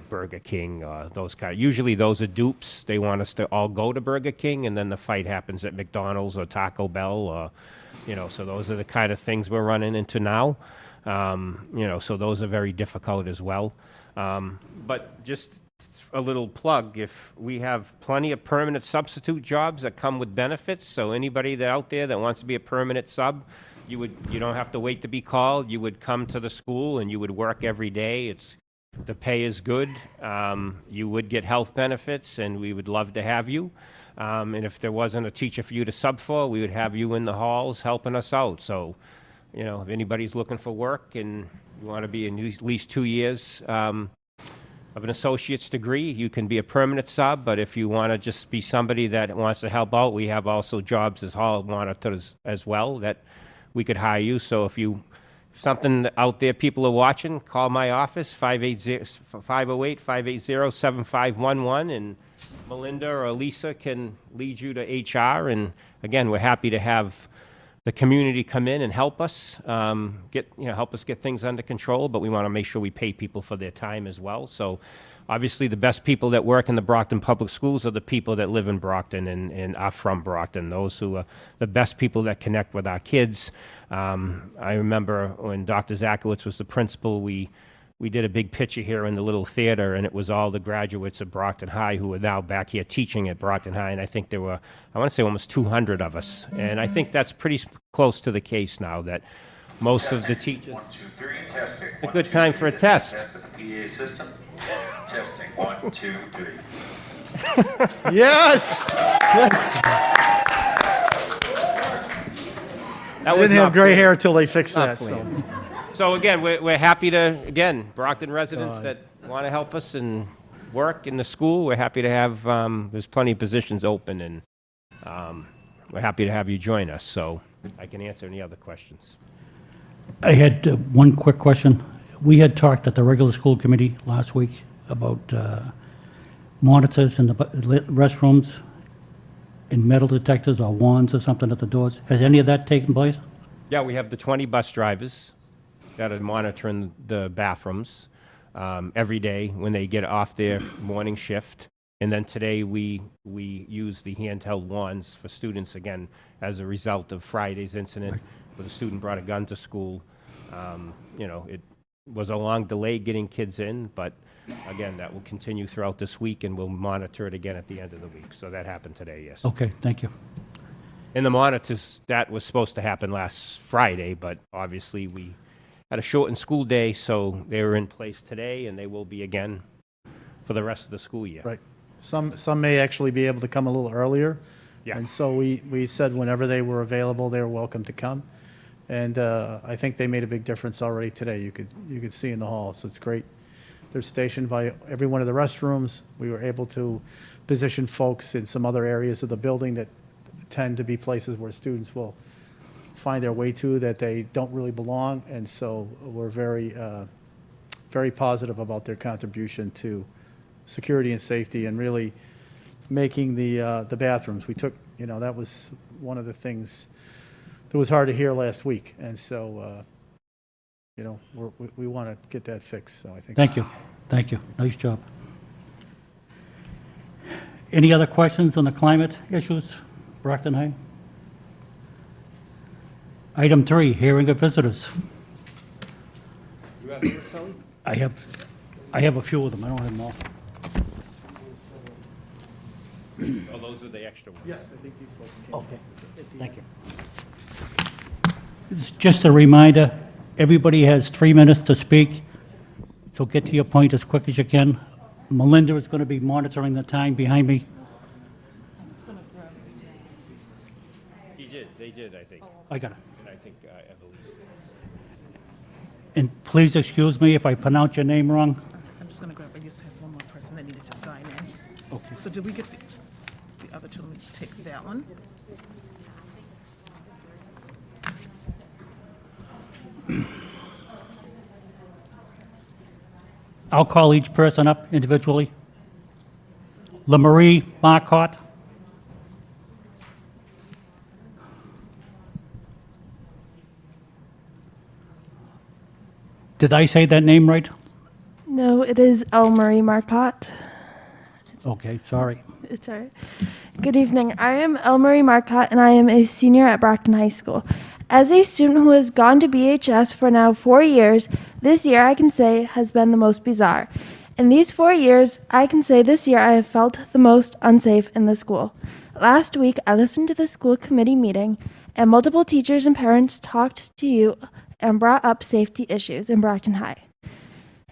Burger King, those kind. Usually those are dupes. They want us to all go to Burger King, and then the fight happens at McDonald's or Taco Bell, or so those are the kind of things we're running into now. So those are very difficult as well. But just a little plug, if we have plenty of permanent substitute jobs that come with benefits, so anybody out there that wants to be a permanent sub, you don't have to wait to be called. You would come to the school and you would work every day. The pay is good. You would get health benefits, and we would love to have you. And if there wasn't a teacher for you to sub for, we would have you in the halls helping us out. So, if anybody's looking for work and you want to be in at least 2 years of an associate's degree, you can be a permanent sub. But if you want to just be somebody that wants to help out, we have also jobs as hall monitors as well that we could hire you. So if something out there people are watching, call my office, 508-580-7511, and Melinda or Lisa can lead you to HR. And again, we're happy to have the community come in and help us, help us get things under control, but we want to make sure we pay people for their time as well. So obviously, the best people that work in the Brockton Public Schools are the people that live in Brockton and are from Brockton, those who are the best people that connect with our kids. I remember when Dr. Zakowitz was the principal, we did a big picture here in the little theater, and it was all the graduates of Brockton High who are now back here teaching at Brockton High, and I think there were, I want to say almost 200 of us. And I think that's pretty close to the case now, that most of the teachers... 1, 2, 3, testing. It's a good time for a test. Test of the PA system. Testing. 1, 2, 3. Yes! That Didn't not have gray planned. hair till they fixed Not that, so. planned. So again, we're happy to, again, Brockton residents that want to help us and work in the school, we're happy to have, there's plenty of positions open, and we're happy to have you join us, so I can answer any other questions. I had one quick question. We had talked at the regular school committee last week about monitors in the restrooms and metal detectors or wands or something at the doors. Has any of that taken place? Yeah, we have the 20 bus drivers that are monitoring the bathrooms every day when they get off their morning shift. And then today we use the handheld wands for students, again, as a result of Friday's incident where the student brought a gun to school. It was a long delay getting kids in, but again, that will continue throughout this week, and we'll monitor it again at the end of the week. So that happened today, yes. Okay, thank you. And the monitors, that was supposed to happen last Friday, but obviously we had a shortened school day, so they were in place today, and they will be again for the rest of the school year. Right. Some may actually be able to come a little earlier. Yeah. And so we said whenever they were available, they were welcome to come. And I think they made a big difference already today. You could see in the hall, so it's great. They're stationed by every one of the restrooms. We were able to position folks in some other areas of the building that tend to be places where students will find their way to that they don't really belong. And so we're very, very positive about their contribution to security and safety, and really making the bathrooms. We took, that was one of the things that was hard to hear last week. And so, we want to get that fixed, so I think. Thank you. Thank you. Nice job. Any other questions on the climate issues, Brockton High? Item 3, hearing of visitors. You have yours, Sully? I have a few of them. I don't have them all. Oh, those are the extra ones. Yes, I think these folks came. Okay, thank you. It's just a reminder, everybody has 3 minutes to speak, so get to your point as quick as you can. Melinda is going to be monitoring the time behind me. They did, I think. I got it. And I think Evelise. And please excuse me if I pronounce your name wrong. I'm just going to grab, I just have one more person that needed to sign in. Okay. So did we get the other two? Let me take that one. I'll call each person up individually. LaMarie Marcotte. Did I say that name right? No, it is Marie Marcotte. Okay, sorry. It's all right. Good evening. I am Marie Marcotte, and I am a senior at Brockton High School. As a student who has gone to BHS for now 4 years, this year I can say has been the most bizarre. In these 4 years, I can say this year I have felt the most unsafe in the school. Last week, I listened to the school committee meeting, and multiple teachers and parents talked to you and brought up safety issues in Brockton High.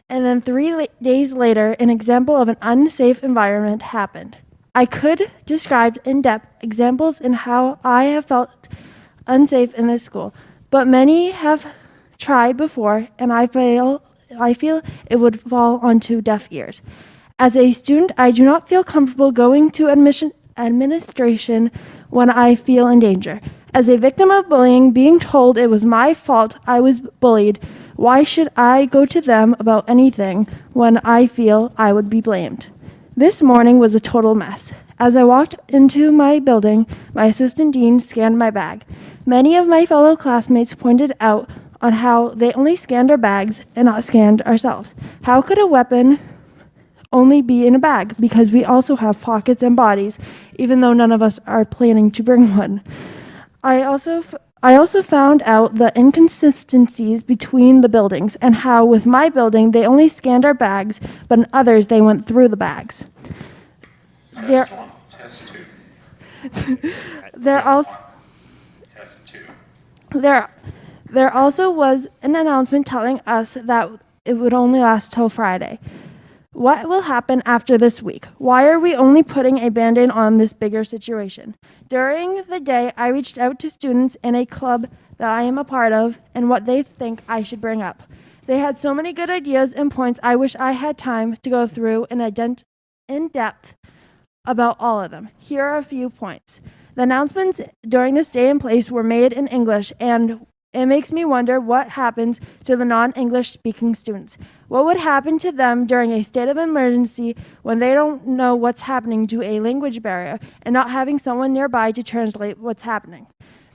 And then 3 days later, an example of an unsafe environment happened. I could describe in depth examples in how I have felt unsafe in this school, but many have tried before, and I feel it would fall onto deaf ears. As a student, I do not feel comfortable going to administration when I feel in danger. As a victim of bullying, being told it was my fault I was bullied, why should I go to them about anything when I feel I would be blamed? This morning was a total mess. As I walked into my building, my assistant dean scanned my bag. Many of my fellow classmates pointed out on how they only scanned our bags and not scanned ourselves. How could a weapon only be in a bag? Because we also have pockets and bodies, even though none of us are planning to bring one. I also found out the inconsistencies between the buildings and how with my building they only scanned our bags, but in others they went through the bags. There, Test two. there also Test two. there also was an announcement telling us that it would only last till Friday. What will happen after this week? Why are we only putting a Band-Aid on this bigger situation? During the day, I reached out to students in a club that I am a part of and what they think I should bring up. They had so many good ideas and points. I wish I had time to go through in depth about all of them. Here are a few points. The announcements during this day and place were made in English, and it makes me wonder what happens to the non-English speaking students. What would happen to them during a state of emergency when they don't know what's happening due to a language barrier and not having someone nearby to translate what's happening?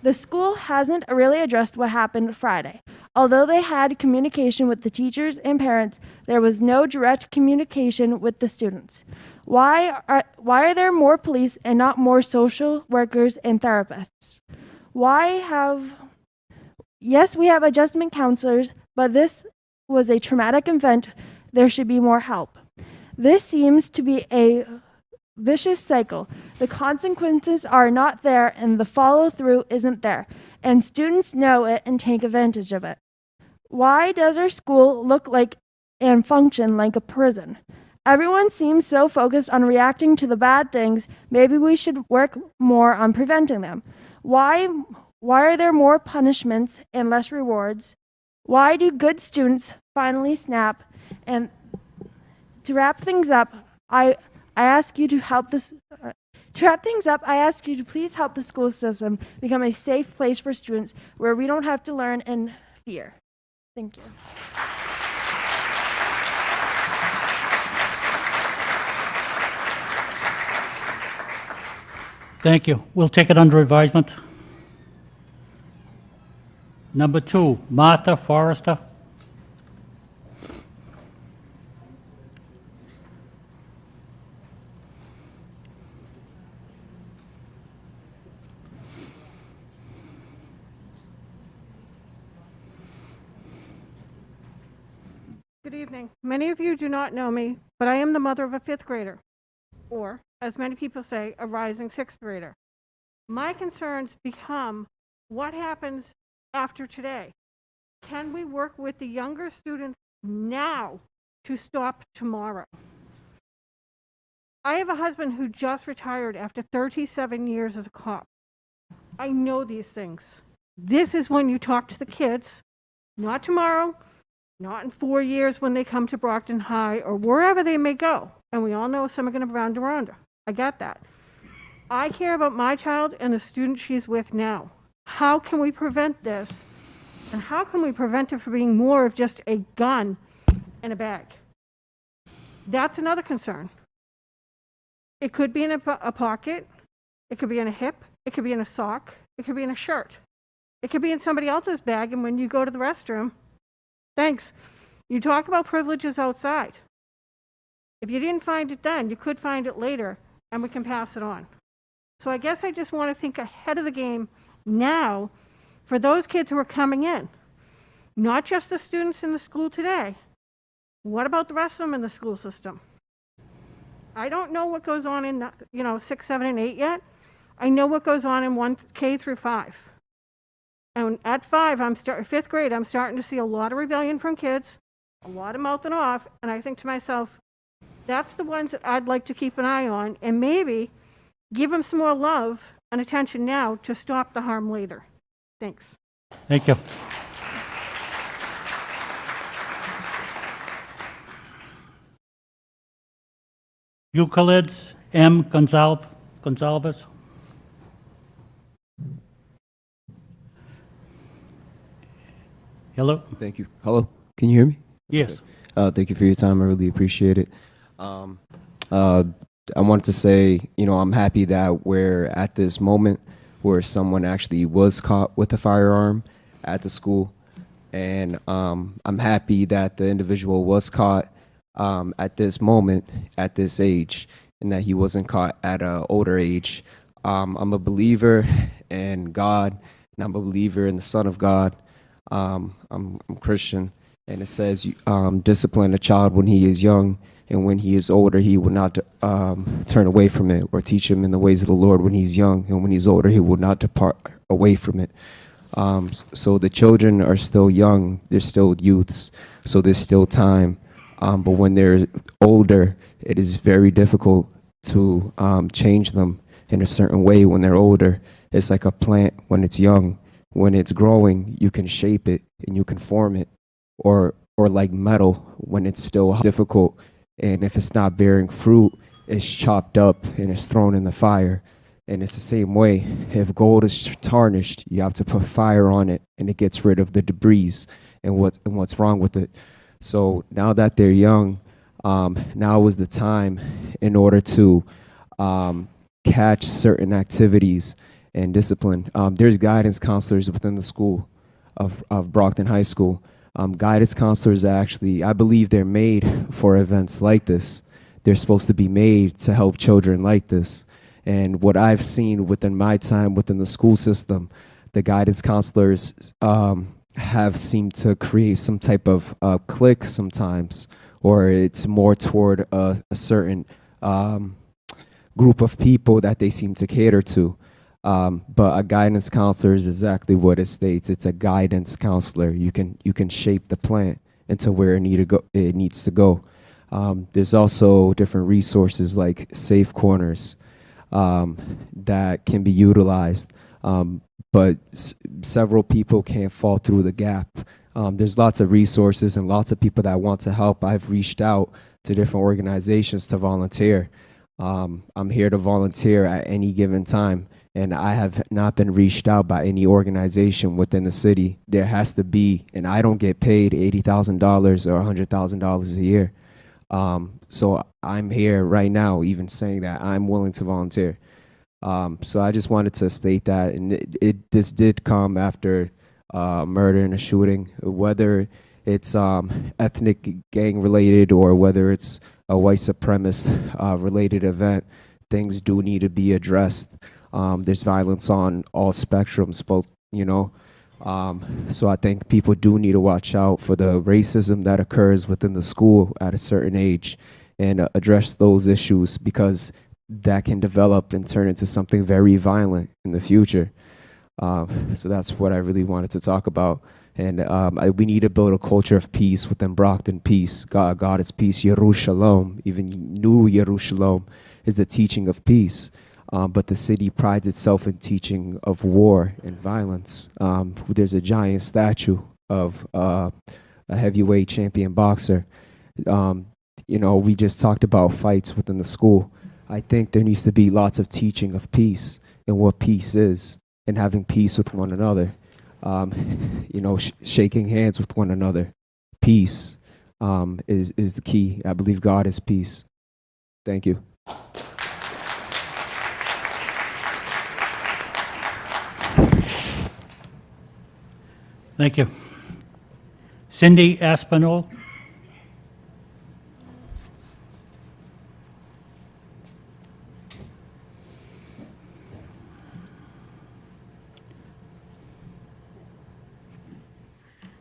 The school hasn't really addressed what happened Friday. Although they had communication with the teachers and parents, there was no direct communication with the students. Why are there more police and not more social workers and therapists? Yes, we have adjustment counselors, but this was a traumatic event. There should be more help. This seems to be a vicious cycle. The consequences are not there and the follow-through isn't there, and students know it and take advantage of it. Why does our school look like and function like a prison? Everyone seems so focused on reacting to the bad things. Maybe we should work more on preventing them. Why are there more punishments and less rewards? Why do good students finally snap? And to wrap things up, I ask you to help this. To wrap things up, I ask you to please help the school system become a safe place for students where we don't have to learn in fear. Thank you. Thank you. We'll take it under advisement. Number 2, Martha Forrester. Good evening. Many of you do not know me, but I am the mother of a 5th grader, or, as many people say, a rising 6th grader. My concerns become what happens after today. Can we work with the younger students now to stop tomorrow? I have a husband who just retired after 37 years as a cop. I know these things. This is when you talk to the kids, not tomorrow, not in 4 years when they come to Brockton High or wherever they may go. And we all know some are going to be around Rhonda. I get that. I care about my child and the student she's with now. How can we prevent this? And how can we prevent it from being more of just a gun in a bag? That's another concern. It could be in a pocket. It could be in a hip. It could be in a sock. It could be in a shirt. It could be in somebody else's bag, and when you go to the restroom, thanks, you talk about privileges outside. If you didn't find it then, you could find it later, and we can pass it on. So I guess I just want to think ahead of the game now for those kids who are coming in, not just the students in the school today. What about the rest of them in the school system? I don't know what goes on in 6, 7, and 8 yet. I know what goes on in 1K through 5. And at 5, 5th grade, I'm starting to see a lot of rebellion from kids, a lot of mouthing off, and I think to myself, that's the ones that I'd like to keep an eye on and maybe give them some more love and attention now to stop the harm later. Thanks. Thank you. Euclides M. Gonzalez. Hello? Thank you. Hello, can you hear me? Yes. Thank you for your time. I really appreciate it. I wanted to say, I'm happy that we're at this moment where someone actually was caught with a firearm at the school. And I'm happy that the individual was caught at this moment, at this age, and that he wasn't caught at an older age. I'm a believer in God, and I'm a believer in the Son of God. I'm Christian, and it says, discipline a child when he is young, and when he is older, he will not turn away from it, or teach him in the ways of the Lord when he's young, and when he's older, he will not depart away from it. So the children are still young, they're still youths, so there's still time. But when they're older, it is very difficult to change them in a certain way when they're older. It's like a plant when it's young. When it's growing, you can shape it and you can form it. Or like metal, when it's still difficult, and if it's not bearing fruit, it's chopped up and it's thrown in the fire. And it's the same way. If gold is tarnished, you have to put fire on it, and it gets rid of the debris and what's wrong with it. So now that they're young, now is the time in order to catch certain activities and discipline. There's guidance counselors within the school of Brockton High School. Guidance counselors actually, I believe they're made for events like this. They're supposed to be made to help children like this. And what I've seen within my time within the school system, the guidance counselors have seemed to create some type of clique sometimes, or it's more toward a certain group of people that they seem to cater to. But a guidance counselor is exactly what it states. It's a guidance counselor. You can shape the plant into where it needs to go. There's also different resources like safe corners that can be utilized, but several people can't fall through the gap. There's lots of resources and lots of people that want to help. I've reached out to different organizations to volunteer. I'm here to volunteer at any given time, and I have not been reached out by any organization within the city. There has to be, and I don't get paid $80,000 or $100,000 a year. So I'm here right now, even saying that I'm willing to volunteer. So I just wanted to state that, and this did come after a murder and a shooting, whether it's ethnic gang related or whether it's a white supremacist related event. Things do need to be addressed. There's violence on all spectrums, both, so I think people do need to watch out for the racism that occurs within the school at a certain age and address those issues, because that can develop and turn into something very violent in the future. So that's what I really wanted to talk about. And we need to build a culture of peace within Brockton. Peace, God is peace. Yerushalom, even New Yerushalom, is the teaching of peace. But the city prides itself in teaching of war and violence. There's a giant statue of a heavyweight champion boxer. We just talked about fights within the school. I think there needs to be lots of teaching of peace and what peace is, and having peace with one another. Shaking hands with one another. Peace is the key. I believe God is peace. Thank you. Thank you. Cindy Aspinall.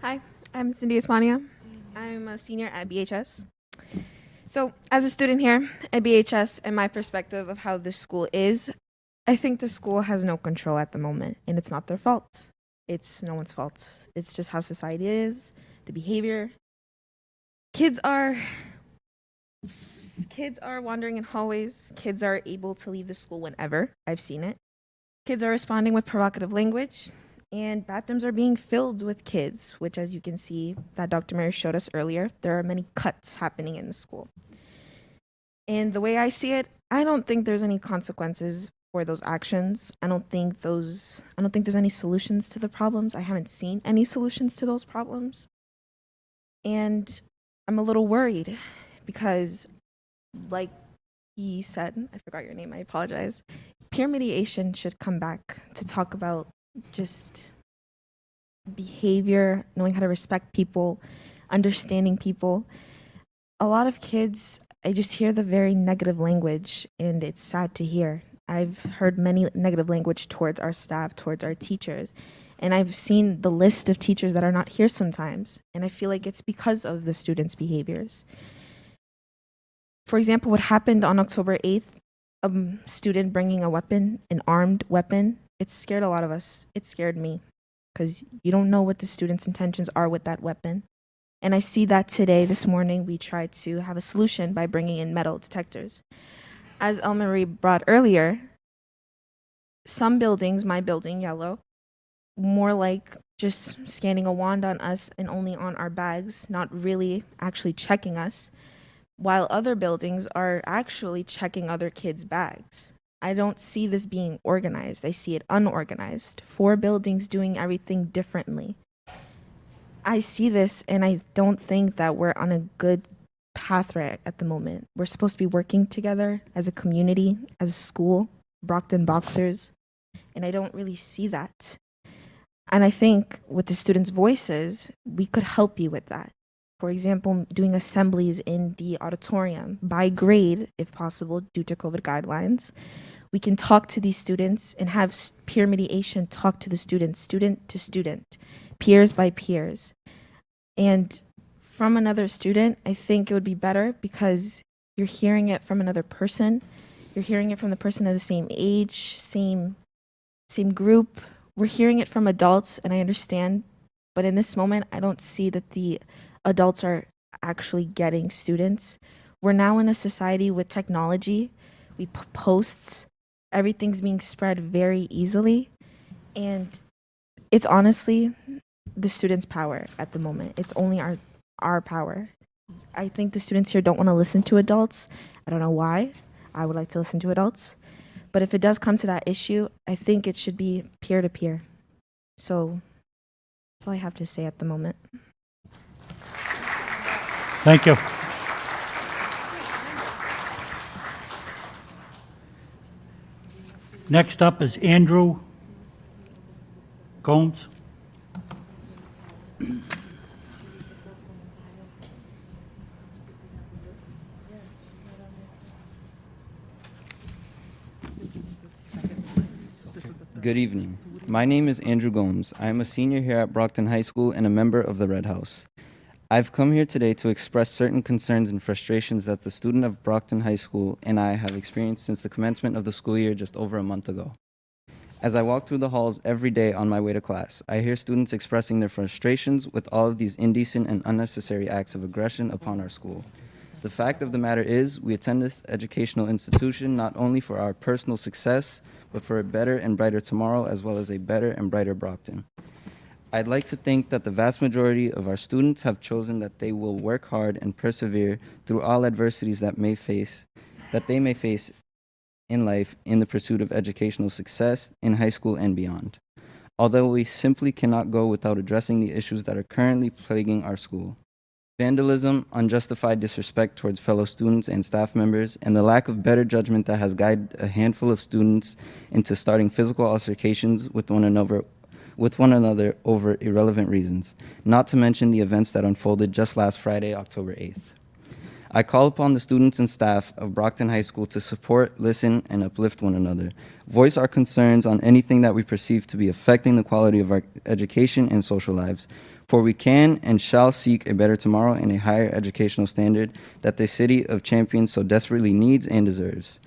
Hi, I'm Cindy Espania. I'm a senior at BHS. So, as a student here at BHS, and my perspective of how this school is, I think the school has no control at the moment, and it's not their fault. It's no one's fault. It's just how society is, the behavior. Kids are wandering in hallways. Kids are able to leave the school whenever. I've seen it. Kids are responding with provocative language, and bathrooms are being filled with kids, which, as you can see, that Dr. Mary showed us earlier, there are many cuts happening in the school. And the way I see it, I don't think there's any consequences for those actions. I don't think there's any solutions to the problems. I haven't seen any solutions to those problems. And I'm a little worried because, like he said, I forgot your name, I apologize. Peer mediation should come back to talk about just behavior, knowing how to respect people, understanding people. A lot of kids, I just hear the very negative language, and it's sad to hear. I've heard many negative language towards our staff, towards our teachers, and I've seen the list of teachers that are not here sometimes, and I feel like it's because of the students' behaviors. For example, what happened on October 8th, a student bringing a weapon, an armed weapon, it scared a lot of us. It scared me because you don't know what the students' intentions are with that weapon. And I see that today, this morning, we tried to have a solution by bringing in metal detectors. As Elmarie brought earlier, some buildings, my building, Yellow, more like just scanning a wand on us and only on our bags, not really actually checking us, while other buildings are actually checking other kids' bags. I don't see this being organized. I see it unorganized. 4 buildings doing everything differently. I see this and I don't think that we're on a good path right at the moment. We're supposed to be working together as a community, as a school, Brockton Boxers, and I don't really see that. And I think with the students' voices, we could help you with that. For example, doing assemblies in the auditorium by grade, if possible, due to COVID guidelines. We can talk to these students and have peer mediation talk to the students, student to student, peers by peers. And from another student, I think it would be better because you're hearing it from another person. You're hearing it from the person of the same age, same group. We're hearing it from adults, and I understand. But in this moment, I don't see that the adults are actually getting students. We're now in a society with technology. We posts. Everything's being spread very easily. And it's honestly the students' power at the moment. It's only our power. I think the students here don't want to listen to adults. I don't know why. I would like to listen to adults. But if it does come to that issue, I think it should be peer-to-peer. So that's all I have to say at the moment. Thank you. Next up is Andrew Gomes. Good evening. My name is Andrew Gomes. I am a senior here at Brockton High School and a member of the Red House. I've come here today to express certain concerns and frustrations that the student of Brockton High School and I have experienced since the commencement of the school year just over a month ago. As I walk through the halls every day on my way to class, I hear students expressing their frustrations with all of these indecent and unnecessary acts of aggression upon our school. The fact of the matter is, we attend this educational institution not only for our personal success, but for a better and brighter tomorrow, as well as a better and brighter Brockton. I'd like to think that the vast majority of our students have chosen that they will work hard and persevere through all adversities that they may face in life in the pursuit of educational success in high school and beyond. Although we simply cannot go without addressing the issues that are currently plaguing our school. Vandalism, unjustified disrespect towards fellow students and staff members, and the lack of better judgment that has guided a handful of students into starting physical altercations with one another over irrelevant reasons, not to mention the events that unfolded just last Friday, October 8th. I call upon the students and staff of Brockton High School to support, listen, and uplift one another, voice our concerns on anything that we perceive to be affecting the quality of our education and social lives, for we can and shall seek a better tomorrow and a higher educational standard that the city of Champions so desperately needs and deserves.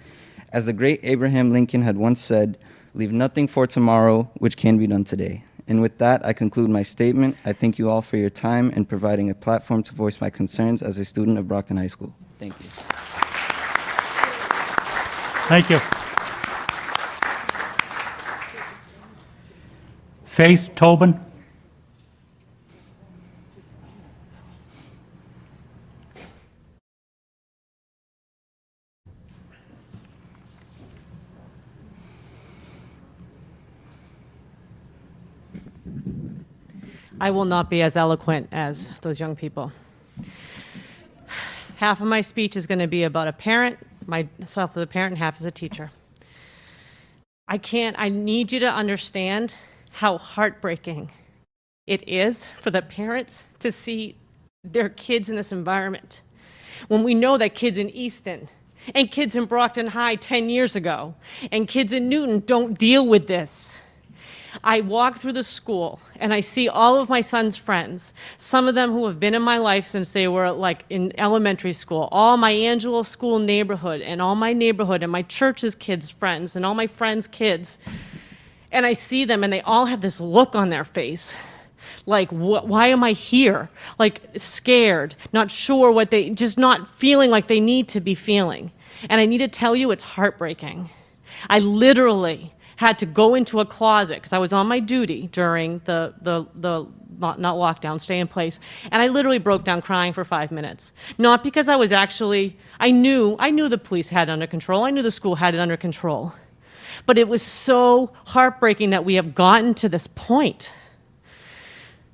As the great Abraham Lincoln had once said, "Leave nothing for tomorrow which can be done today." And with that, I conclude my statement. I thank you all for your time and providing a platform to voice my concerns as a student of Brockton High School. Thank you. Thank you. Faith Tobin. I will not be as eloquent as those young people. Half of my speech is going to be about a parent, myself as a parent and half as a teacher. I need you to understand how heartbreaking it is for the parents to see their kids in this environment. When we know that kids in Easton and kids in Brockton High 10 years ago and kids in Newton don't deal with this. I walk through the school and I see all of my son's friends, some of them who have been in my life since they were like in elementary school, all my Angelo School neighborhood and all my neighborhood and my church's kids' friends and all my friends' kids. And I see them and they all have this look on their face. Like, why am I here? Like, scared, not sure what just not feeling like they need to be feeling. And I need to tell you, it's heartbreaking. I literally had to go into a closet because I was on my duty during the not lockdown, stay in place, and I literally broke down crying for 5 minutes. Not because I was actually, I knew the police had it under control, I knew the school had it under control, but it was so heartbreaking that we have gotten to this point.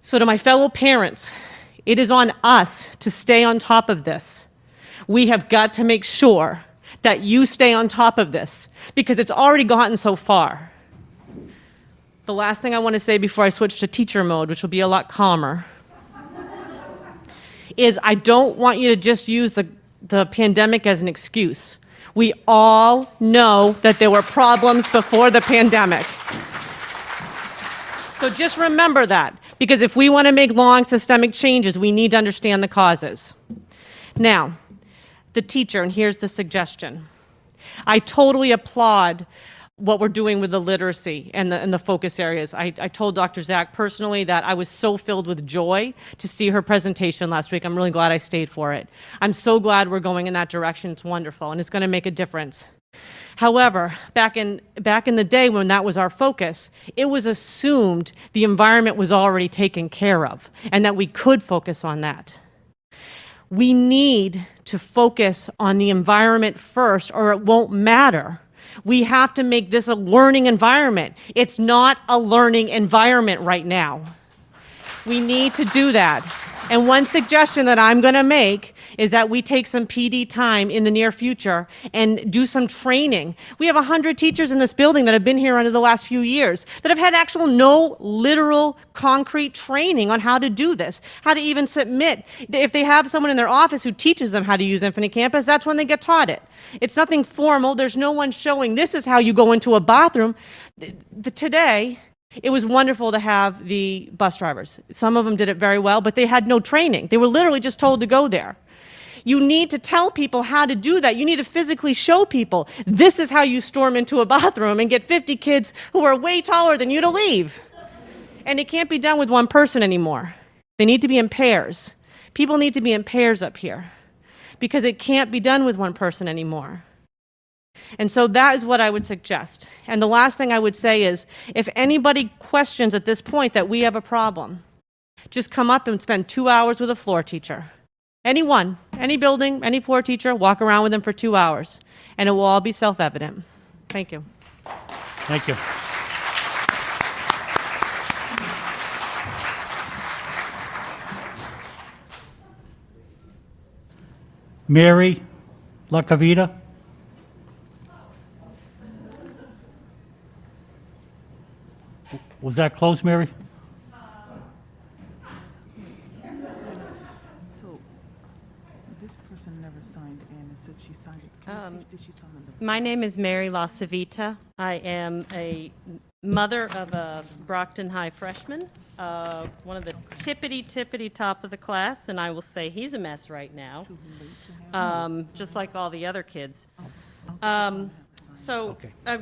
So to my fellow parents, it is on us to stay on top of this. We have got to make sure that you stay on top of this because it's already gotten so far. The last thing I want to say before I switch to teacher mode, which will be a lot calmer, is I don't want you to just use the pandemic as an excuse. We all know that there were problems before the pandemic. So just remember that, because if we want to make long systemic changes, we need to understand the causes. Now, the teacher, and here's the suggestion. I totally applaud what we're doing with the literacy and the focus areas. I told Dr. Zach personally that I was so filled with joy to see her presentation last week. I'm really glad I stayed for it. I'm so glad we're going in that direction. It's wonderful, and it's going to make a difference. However, back in the day when that was our focus, it was assumed the environment was already taken care of and that we could focus on that. We need to focus on the environment first or it won't matter. We have to make this a learning environment. It's not a learning environment right now. We need to do that. And one suggestion that I'm going to make is that we take some PD time in the near future and do some training. We have 100 teachers in this building that have been here under the last few years that have had no literal concrete training on how to do this, how to even submit. If they have someone in their office who teaches them how to use Infinite Campus, that's when they get taught it. It's nothing formal. There's no one showing this is how you go into a bathroom. Today, it was wonderful to have the bus drivers. Some of them did it very well, but they had no training. They were literally just told to go there. You need to tell people how to do that. You need to physically show people, this is how you storm into a bathroom and get 50 kids who are way taller than you to leave. And it can't be done with one person anymore. They need to be in pairs. People need to be in pairs up here because it can't be done with one person anymore. And so that is what I would suggest. And the last thing I would say is, if anybody questions at this point that we have a problem, just come up and spend 2 hours with a floor teacher. Anyone, any building, any floor teacher, walk around with them for 2 hours, and it will all be self-evident. Thank you. Thank you. Mary LaCavita. Was that close, Mary? So, this person never signed in and said she signed it. Can you see, did she sign it? My name is Mary LaCavita. I am a mother of a Brockton High freshman, one of the tippity top of the class, and I will say he's a mess right now, just like all the other kids. So I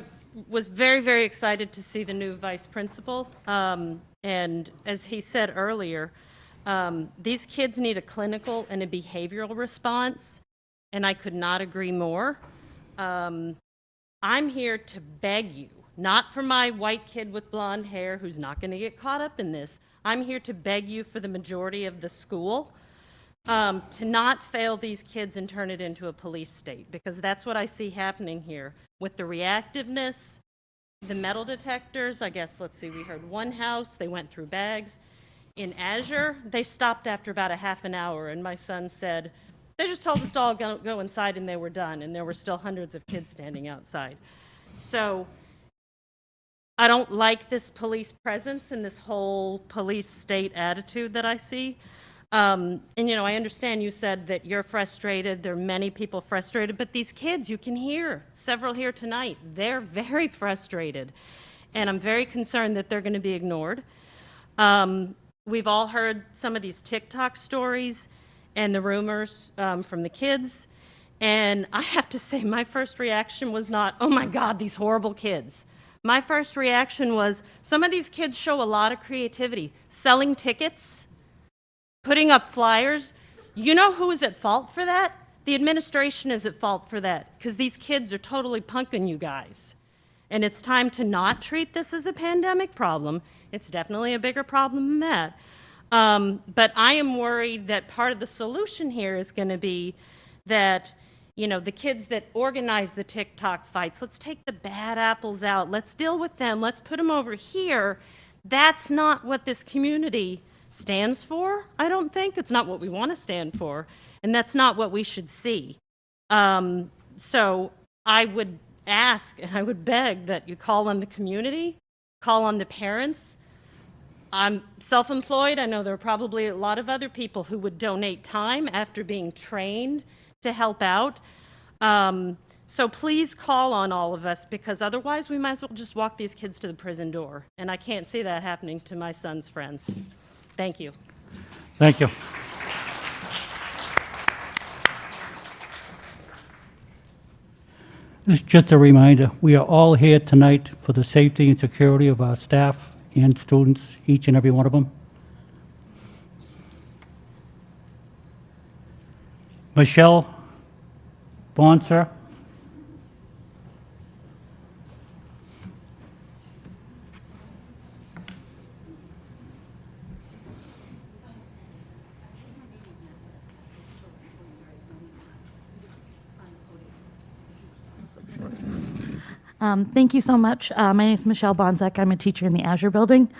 was very excited to see the new vice principal, and as he said earlier, these kids need a clinical and a behavioral response, and I could not agree more. I'm here to beg you, not for my white kid with blonde hair who's not going to get caught up in this. I'm here to beg you for the majority of the school to not fail these kids and turn it into a police state, because that's what I see happening here with the reactiveness, the metal detectors. I guess, let's see, we heard one house, they went through bags. In Azure, they stopped after about a half an hour, and my son said, They just told us to all go inside and they were done, and there were still hundreds of kids standing outside. So I don't like this police presence and this whole police state attitude that I see. And, you know, I understand you said that you're frustrated. There are many people frustrated, but these kids, you can hear, several here tonight, they're very frustrated. And I'm very concerned that they're going to be ignored. We've all heard some of these TikTok stories and the rumors from the kids. And I have to say, my first reaction was not, oh my God, these horrible kids. My first reaction was, some of these kids show a lot of creativity. Selling tickets, putting up flyers. You know who is at fault for that? The administration is at fault for that, because these kids are totally punking you guys. And it's time to not treat this as a pandemic problem. It's definitely a bigger problem than that. But I am worried that part of the solution here is going to be that, you know, the kids that organize the TikTok fights, let's take the bad apples out. Let's deal with them. Let's put them over here. That's not what this community stands for, I don't think. It's not what we want to stand for. And that's not what we should see. So I would ask and I would beg that you call on the community, call on the parents. I'm self-employed. I know there are probably a lot of other people who would donate time after being trained to help out. So please call on all of us, because otherwise we might as well just walk these kids to the prison door. And I can't see that happening to my son's friends. Thank you. Thank you. This is just a reminder, we are all here tonight for the safety and security of our staff and students, each and every one of them. Michelle Bonser. Thank you so much. My name is Michelle Bonzek. I'm a teacher in the Azure building.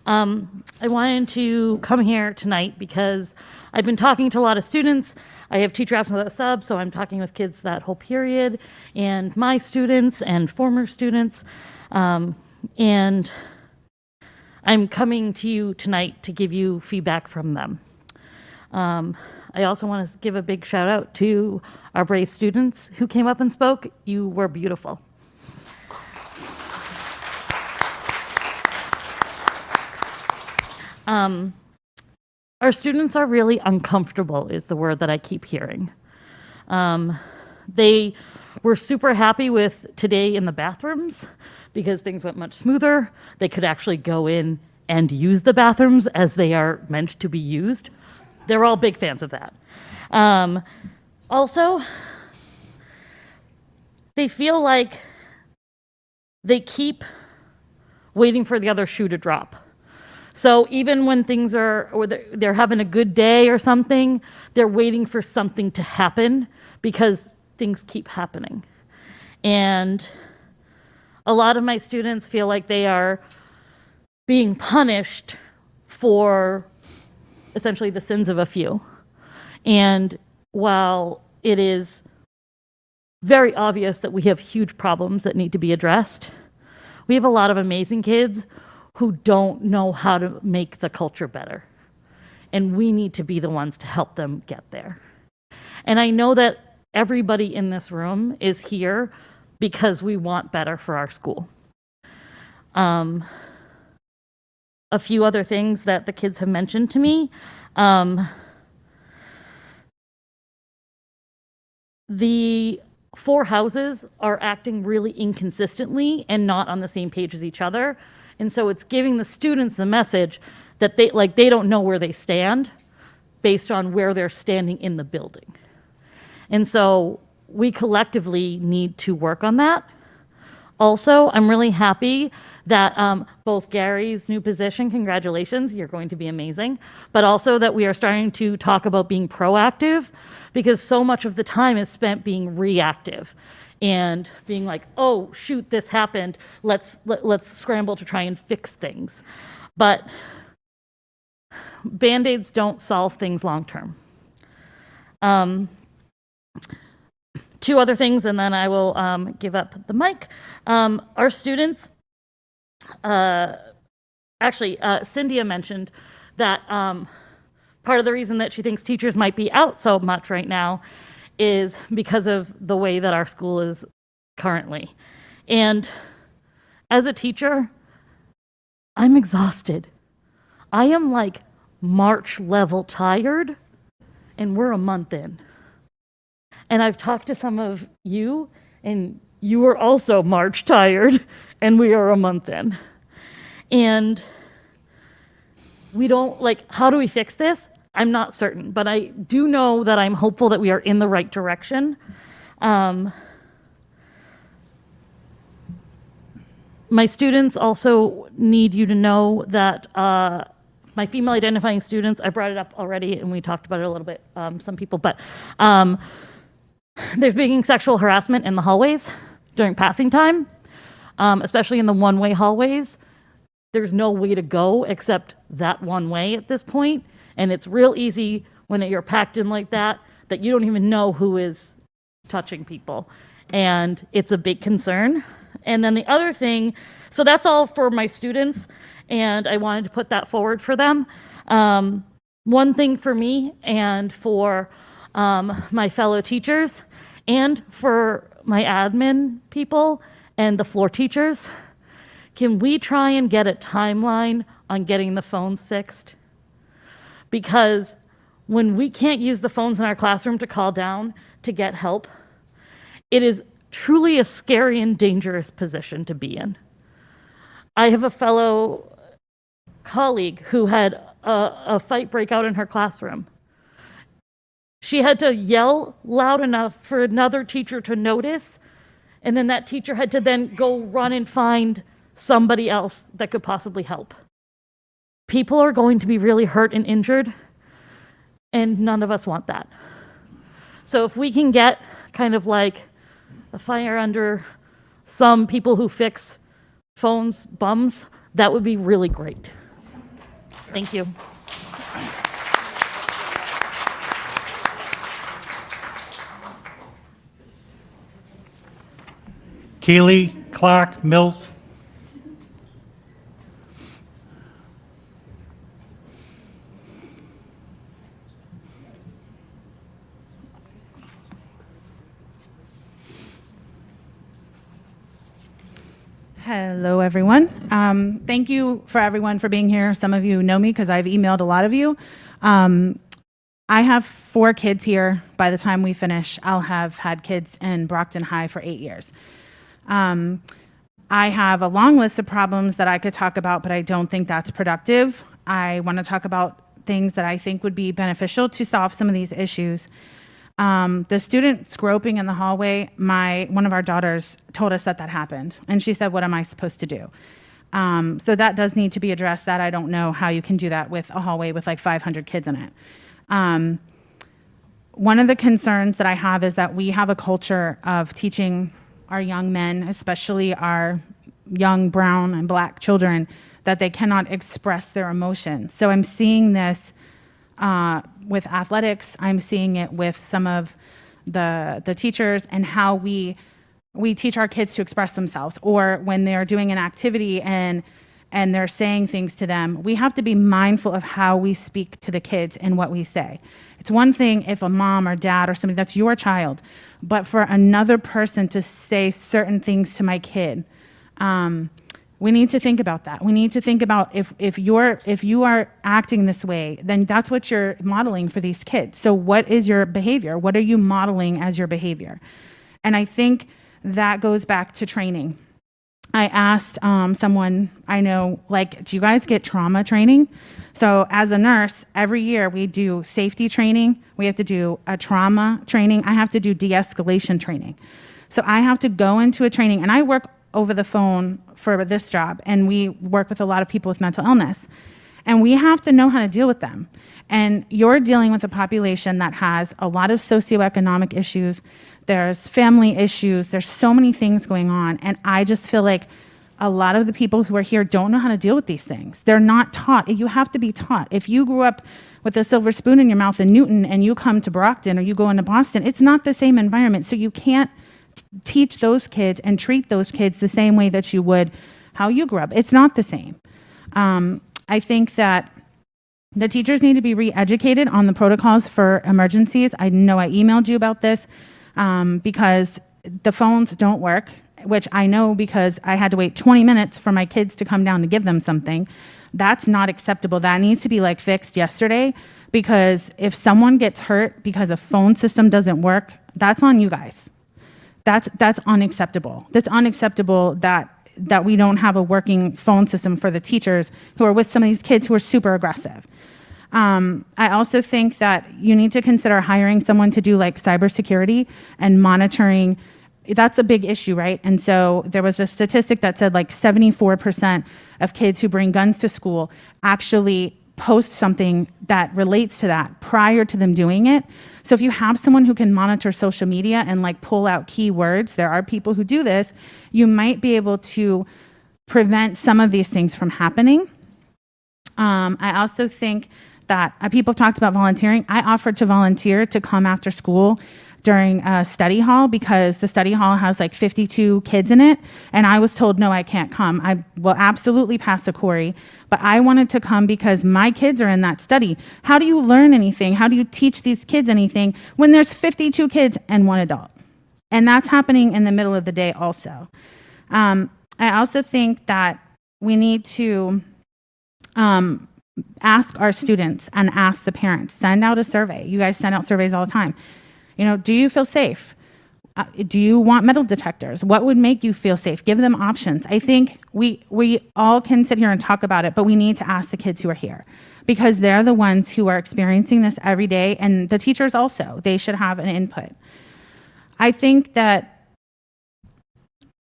I wanted to come here tonight because I've been talking to a lot of students. I have teacher absence without a sub, so I'm talking with kids that whole period, and my students and former students. And I'm coming to you tonight to give you feedback from them. I also want to give a big shout out to our brave students who came up and spoke. You were beautiful. Our students are really uncomfortable is the word that I keep hearing. They were super happy with today in the bathrooms because things went much smoother. They could actually go in and use the bathrooms as they are meant to be used. They're all big fans of that. Also, they feel like they keep waiting for the other shoe to drop. So even when things are, or they're having a good day or something, they're waiting for something to happen because things keep happening. And a lot of my students feel like they are being punished for essentially the sins of a few. And while it is very obvious that we have huge problems that need to be addressed, we have a lot of amazing kids who don't know how to make the culture better. And we need to be the ones to help them get there. And I know that everybody in this room is here because we want better for our school. A few other things that the kids have mentioned to me. The 4 houses are acting really inconsistently and not on the same page as each other. And so it's giving the students the message that they don't know where they stand based on where they're standing in the building. And so we collectively need to work on that. Also, I'm really happy that both Gary's new position, congratulations, you're going to be amazing, but also that we are starting to talk about being proactive, because so much of the time is spent being reactive and being like, oh, shoot, this happened. Let's scramble to try and fix things. But Band-Aids don't solve things long term. Two other things, and then I will give up the mic. Our students, Cynthia mentioned that part of the reason that she thinks teachers might be out so much right now is because of the way that our school is currently. And as a teacher, I'm exhausted. I am like March level tired, and we're a month in. And I've talked to some of you, and you are also March tired, and we are a month in. And we don't, like, how do we fix this? I'm not certain, but I do know that I'm hopeful that we are in the right direction. My students also need you to know that my female identifying students, I brought it up already and we talked about it a little bit, some people, but there's being sexual harassment in the hallways during passing time, especially in the one-way hallways. There's no way to go except that one way at this point, and it's real easy when you're packed in like that you don't even know who is touching people, and it's a big concern. And then the other thing, so that's all for my students, and I wanted to put that forward for them. One thing for me and for my fellow teachers and for my admin people and the floor teachers, can we try and get a timeline on getting the phones fixed? Because when we can't use the phones in our classroom to call down to get help, it is truly a scary and dangerous position to be in. I have a fellow colleague who had a fight break out in her classroom. She had to yell loud enough for another teacher to notice, and then that teacher had to then go run and find somebody else that could possibly help. People are going to be really hurt and injured, and none of us want that. So if we can get kind of like a fire under some people who fix phones bums, that would be really great. Thank you. Keeley, Clark, Mills. Hello, everyone. Thank you for everyone for being here. Some of you know me because I've emailed a lot of you. I have 4 kids here. By the time we finish, I'll have had kids in Brockton High for 8 years. I have a long list of problems that I could talk about, but I don't think that's productive. I want to talk about things that I think would be beneficial to solve some of these issues. The students groping in the hallway, one of our daughters told us that happened. And she said, what am I supposed to do? So that does need to be addressed. That I don't know how you can do that with a hallway with like 500 kids in it. One of the concerns that I have is that we have a culture of teaching our young men, especially our young brown and black children, that they cannot express their emotions. So I'm seeing this with athletics. I'm seeing it with some of the teachers and how we teach our kids to express themselves, or when they're doing an activity and they're saying things to them, we have to be mindful of how we speak to the kids and what we say. It's one thing if a mom or dad or somebody, that's your child, but for another person to say certain things to my kid, we need to think about that. We need to think about if you are acting this way, then that's what you're modeling for these kids. So what is your behavior? What are you modeling as your behavior? And I think that goes back to training. I asked someone I know, like, do you guys get trauma training? So as a nurse, every year we do safety training. We have to do a trauma training. I have to do de-escalation training. So I have to go into a training, and I work over the phone for this job, and we work with a lot of people with mental illness. And we have to know how to deal with them. And you're dealing with a population that has a lot of socioeconomic issues. There's family issues. There's so many things going on. And I just feel like a lot of the people who are here don't know how to deal with these things. They're not taught. You have to be taught. If you grew up with a silver spoon in your mouth in Newton and you come to Brockton or you go into Boston, it's not the same environment. So you can't teach those kids and treat those kids the same way that you would how you grew up. It's not the same. I think that the teachers need to be re-educated on the protocols for emergencies. I know I emailed you about this because the phones don't work, which I know because I had to wait 20 minutes for my kids to come down to give them something. That's not acceptable. That needs to be like fixed yesterday, because if someone gets hurt because a phone system doesn't work, that's on you guys. That's unacceptable. That's unacceptable that we don't have a working phone system for the teachers who are with some of these kids who are super aggressive. I also think that you need to consider hiring someone to do like cybersecurity and monitoring. That's a big issue, right? And so there was a statistic that said like 74% of kids who bring guns to school actually post something that relates to that prior to them doing it. So if you have someone who can monitor social media and like pull out keywords, there are people who do this, you might be able to prevent some of these things from happening. I also think that people talked about volunteering. I offered to volunteer to come after school during a study hall because the study hall has like 52 kids in it. And I was told, no, I can't come. I will absolutely pass a query, but I wanted to come because my kids are in that study. How do you learn anything? How do you teach these kids anything when there's 52 kids and one adult? And that's happening in the middle of the day also. I also think that we need to ask our students and ask the parents, send out a survey. You guys send out surveys all the time. You know, do you feel safe? Do you want metal detectors? What would make you feel safe? Give them options. I think we all can sit here and talk about it, but we need to ask the kids who are here because they're the ones who are experiencing this every day, and the teachers also. They should have an input. I think that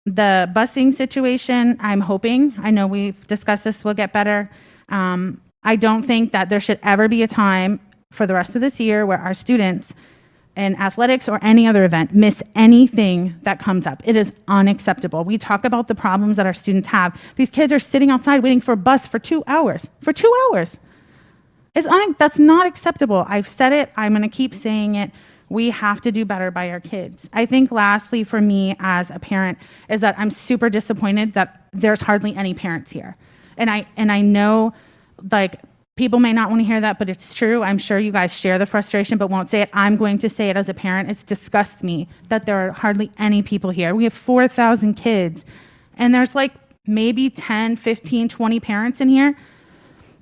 the busing situation, I'm hoping, I know we've discussed this, will get better. I don't think that there should ever be a time for the rest of this year where our students in athletics or any other event miss anything that comes up. It is unacceptable. We talk about the problems that our students have. These kids are sitting outside waiting for a bus for 2 hours. For 2 hours. That's not acceptable. I've said it. I'm going to keep saying it. We have to do better by our kids. I think lastly for me as a parent is that I'm super disappointed that there's hardly any parents here. And I know like people may not want to hear that, but it's true. I'm sure you guys share the frustration, but won't say it. I'm going to say it as a parent. It disgusts me that there are hardly any people here. We have 4,000 kids, and there's like maybe 10, 15, 20 parents in here.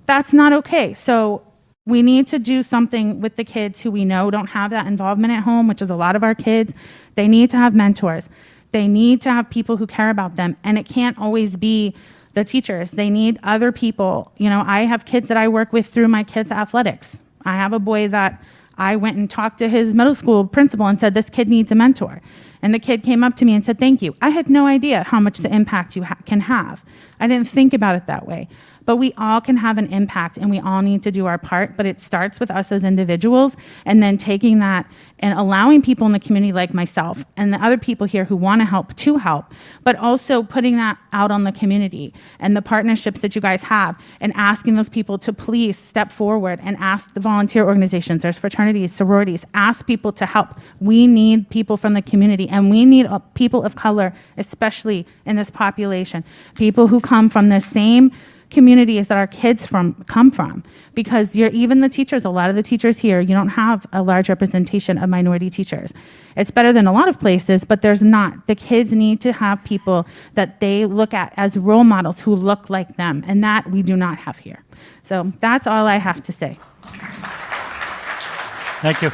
That's not okay. So we need to do something with the kids who we know don't have that involvement at home, which is a lot of our kids. They need to have mentors. They need to have people who care about them, and it can't always be the teachers. They need other people. You know, I have kids that I work with through my kids' athletics. I have a boy that I went and talked to his middle school principal and said, this kid needs a mentor. And the kid came up to me and said, thank you. I had no idea how much the impact you can have. I didn't think about it that way. But we all can have an impact and we all need to do our part, but it starts with us as individuals and then taking that and allowing people in the community like myself and the other people here who want to help, but also putting that out on the community and the partnerships that you guys have and asking those people to please step forward and ask the volunteer organizations, there's fraternities, sororities, ask people to help. We need people from the community and we need people of color, especially in this population, people who come from the same communities that our kids come from, because even the teachers, a lot of the teachers here, you don't have a large representation of minority teachers. It's better than a lot of places, but there's not. The kids need to have people that they look at as role models who look like them, and that we do not have here. So that's all I have to say. Thank you.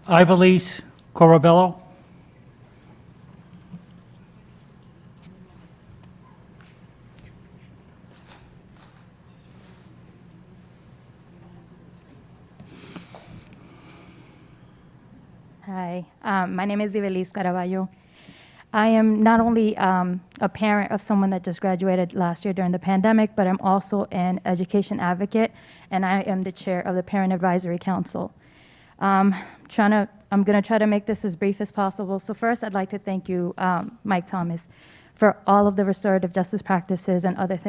Ivelisse Corabello. Hi, my name is Ivelisse Caraballo. I am not only a parent of someone that just graduated last year during the pandemic, but I'm also an education advocate, and I am the chair of the Parent Advisory Council. I'm going to try to make this as brief as possible. So first, I'd like to thank you, Mike Thomas, for all of the restorative justice practices and other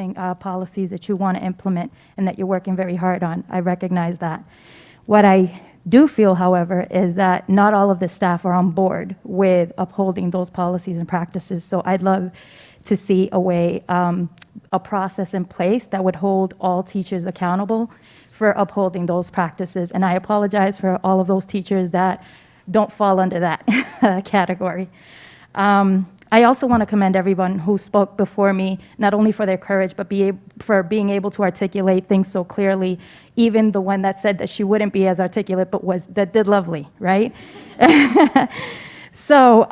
policies that you want to implement and that you're working very hard on. I recognize that. What I do feel, however, is that not all of the staff are on board with upholding those policies and practices. So I'd love to see a process in place that would hold all teachers accountable for upholding those practices. And I apologize for all of those teachers that don't fall under that category. I also want to commend everyone who spoke before me, not only for their courage, but for being able to articulate things so clearly. Even the one that said that she wouldn't be as articulate, but that did lovely, right? So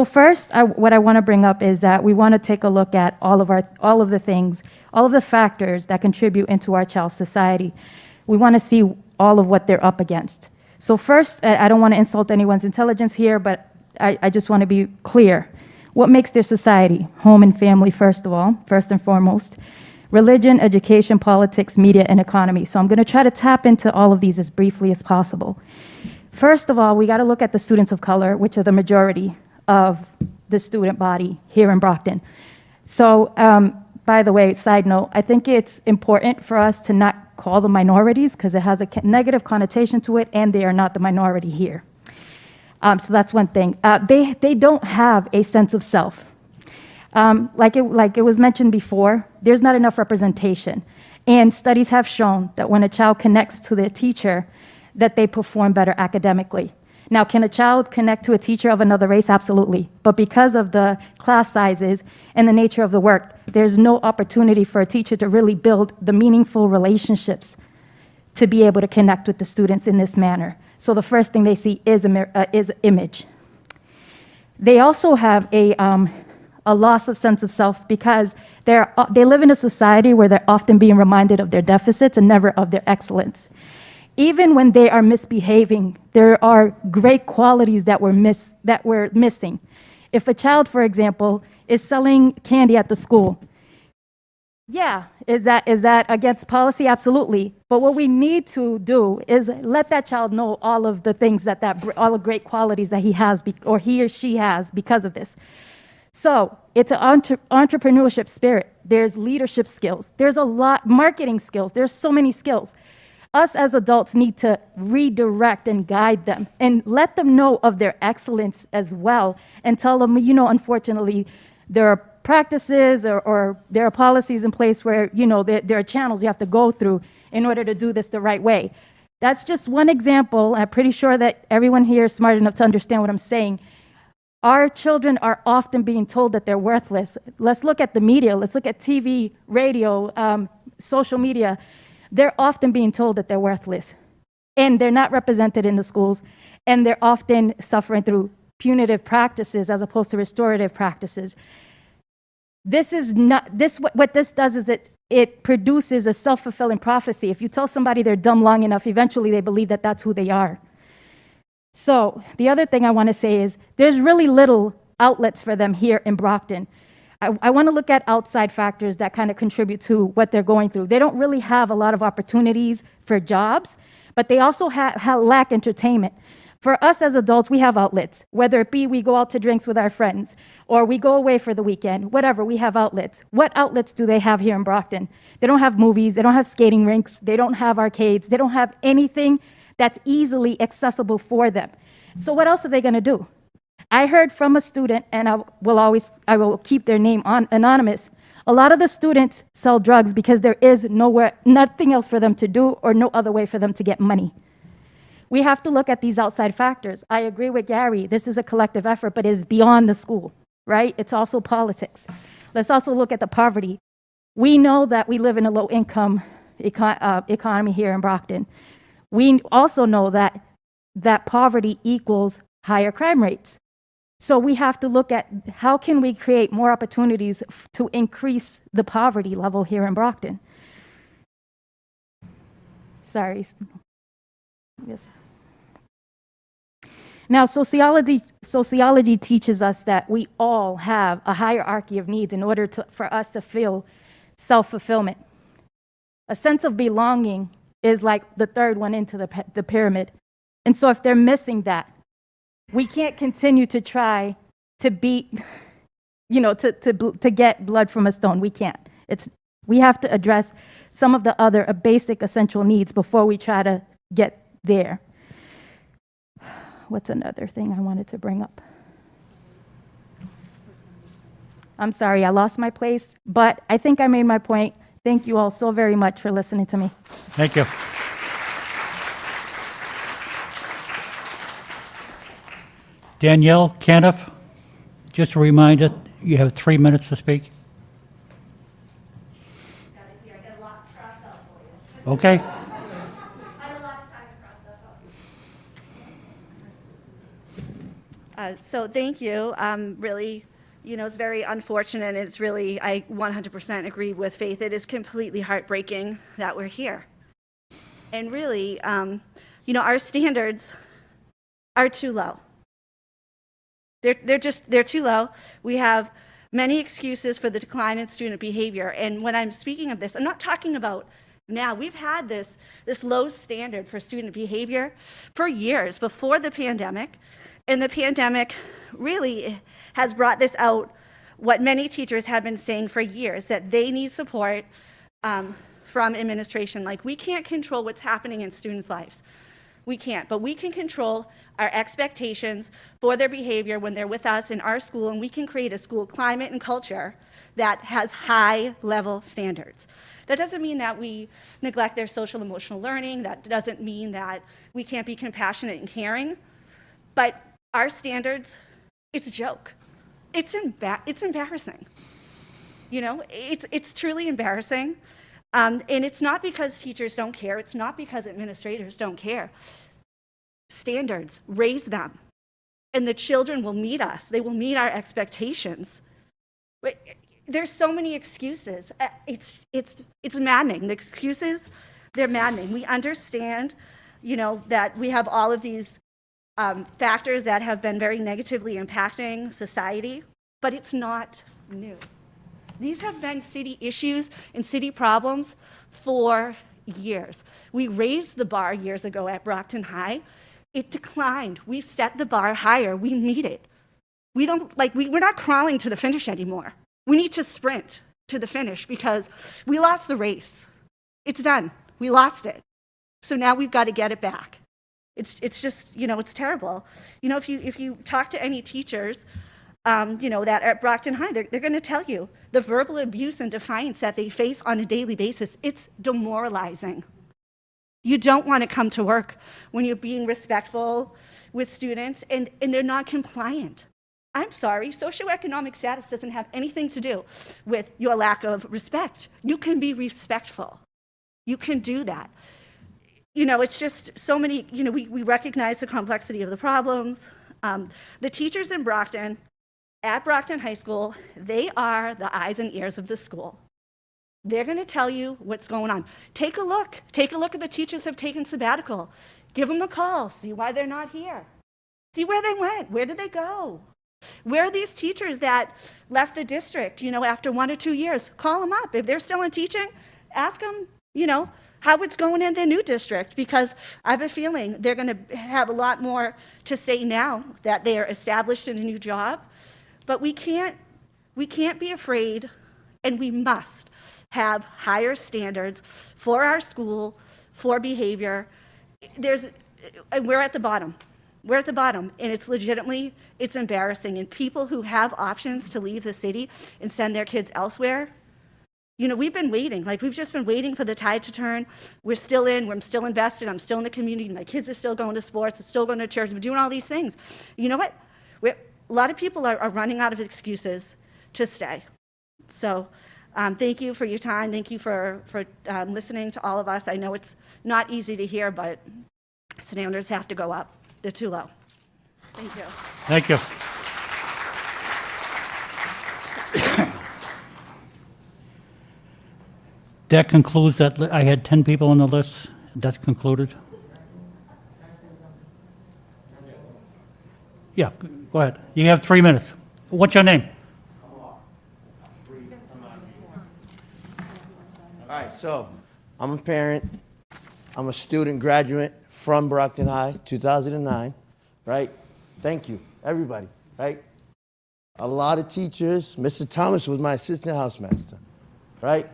first, what I want to bring up is that we want to take a look at all of the factors that contribute into our child's society. We want to see all of what they're up against. So first, I don't want to insult anyone's intelligence here, but I just want to be clear. What makes their society? Home and family, first and foremost. Religion, education, politics, media, and economy. So I'm going to try to tap into all of these as briefly as possible. First of all, we got to look at the students of color, which are the majority of the student body here in Brockton. So, by the way, side note, I think it's important for us to not call them minorities because it has a negative connotation to it, and they are not the minority here. So that's one thing. They don't have a sense of self. Like it was mentioned before, there's not enough representation. And studies have shown that when a child connects to their teacher, that they perform better academically. Now, can a child connect to a teacher of another race? Absolutely. But because of the class sizes and the nature of the work, there's no opportunity for a teacher to really build the meaningful relationships to be able to connect with the students in this manner. So the first thing they see is image. They also have a loss of sense of self because they live in a society where they're often being reminded of their deficits and never of their excellence. Even when they are misbehaving, there are great qualities that we're missing. If a child, for example, is selling candy at the school, yeah, is that against policy? Absolutely. But what we need to do is let that child know all of the things all the great qualities that he has or he or she has because of this. So it's an entrepreneurship spirit. There's leadership skills. There's a lot, marketing skills. There's so many skills. Us as adults need to redirect and guide them and let them know of their excellence as well and tell them, unfortunately, there are practices or there are policies in place where, there are channels you have to go through in order to do this the right way. That's just one example. I'm pretty sure that everyone here is smart enough to understand what I'm saying. Our children are often being told that they're worthless. Let's look at the media. Let's look at TV, radio, social media. They're often being told that they're worthless, and they're not represented in the schools, and they're often suffering through punitive practices as opposed to restorative practices. What this does is it produces a self-fulfilling prophecy. If you tell somebody they're dumb long enough, eventually they believe that that's who they are. So the other thing I want to say is there's really little outlets for them here in Brockton. I want to look at outside factors that kind of contribute to what they're going through. They don't really have a lot of opportunities for jobs, but they also lack entertainment. For us as adults, we have outlets, whether it be we go out to drinks with our friends or we go away for the weekend, whatever, we have outlets. What outlets do they have here in Brockton? They don't have movies, they don't have skating rinks, they don't have arcades, they don't have anything that's easily accessible for them. So what else are they going to do? I heard from a student, and I will keep their name anonymous. A lot of the students sell drugs because there is nothing else for them to do or no other way for them to get money. We have to look at these outside factors. I agree with Gary. This is a collective effort, but it's beyond the school, right? It's also politics. Let's also look at the poverty. We know that we live in a low-income economy here in Brockton. We also know that poverty equals higher crime rates. So we have to look at how can we create more opportunities to increase the poverty level here in Brockton. Sorry. Yes. Now, sociology teaches us that we all have a hierarchy of needs in order for us to feel self-fulfillment. A sense of belonging is like the third one into the pyramid. And so if they're missing that, we can't continue to try to beat to get blood from a stone. We can't. We have to address some of the other basic essential needs before we try to get there. What's another thing I wanted to bring up? I'm sorry, I lost my place, but I think I made my point. Thank you all so very much for listening to me. Thank you. Danielle Caniff, just a reminder, you have 3 minutes to speak. Okay. So thank you. Really, it's very unfortunate. It's really, I 100% agree with Faith. It is completely heartbreaking that we're here. And really, our standards are too low. They're too low. We have many excuses for the decline in student behavior. And when I'm speaking of this, I'm not talking about now. We've had this low standard for student behavior for years before the pandemic. And the pandemic really has brought this out, what many teachers have been saying for years, that they need support from administration. Like, we can't control what's happening in students' lives. We can't, but we can control our expectations for their behavior when they're with us in our school, and we can create a school climate and culture that has high-level standards. That doesn't mean that we neglect their social emotional learning. That doesn't mean that we can't be compassionate and caring. But our standards, it's a joke. It's embarrassing. It's truly embarrassing. And it's not because teachers don't care. It's not because administrators don't care. Standards, raise them. And the children will meet us. They will meet our expectations. But there's so many excuses. It's maddening. The excuses, they're maddening. We understand, that we have all of these factors that have been very negatively impacting society, but it's not new. These have been city issues and city problems for years. We raised the bar years ago at Brockton High. It declined. We set the bar higher. We meet it. We're not crawling to the finish anymore. We need to sprint to the finish because we lost the race. It's done. We lost it. So now we've got to get it back. It's just, it's terrible. If you talk to any teachers, that at Brockton High, they're going to tell you the verbal abuse and defiance that they face on a daily basis, it's demoralizing. You don't want to come to work when you're being respectful with students and they're not compliant. I'm sorry, socioeconomic status doesn't have anything to do with your lack of respect. You can be respectful. You can do that. It's just so many, we recognize the complexity of the problems. The teachers in Brockton, at Brockton High School, they are the eyes and ears of the school. They're going to tell you what's going on. Take a look. Take a look at the teachers who have taken sabbatical. Give them a call. See why they're not here. See where they went. Where did they go? Where are these teachers that left the district, after 1 or 2 years? Call them up. If they're still in teaching, ask them, how it's going in their new district, because I have a feeling they're going to have a lot more to say now that they are established in a new job. But we can't be afraid, and we must have higher standards for our school, for behavior. We're at the bottom. We're at the bottom, and it's embarrassing. And people who have options to leave the city and send their kids elsewhere, we've been waiting. We've just been waiting for the tide to turn. We're still invested. I'm still in the community. My kids are still going to sports. They're still going to church. We're doing all these things. You know what? A lot of people are running out of excuses to stay. So thank you for your time. Thank you for listening to all of us. I know it's not easy to hear, but standards have to go up. They're too low. Thank you. Thank you. That concludes that. I had 10 people on the list. That's concluded. Yeah, go ahead. You have 3 minutes. What's your name? All right, so I'm a parent. I'm a student graduate from Brockton High, 2009, right? Thank you, everybody, right? A lot of teachers, Mr. Thomas was my assistant housemaster, right?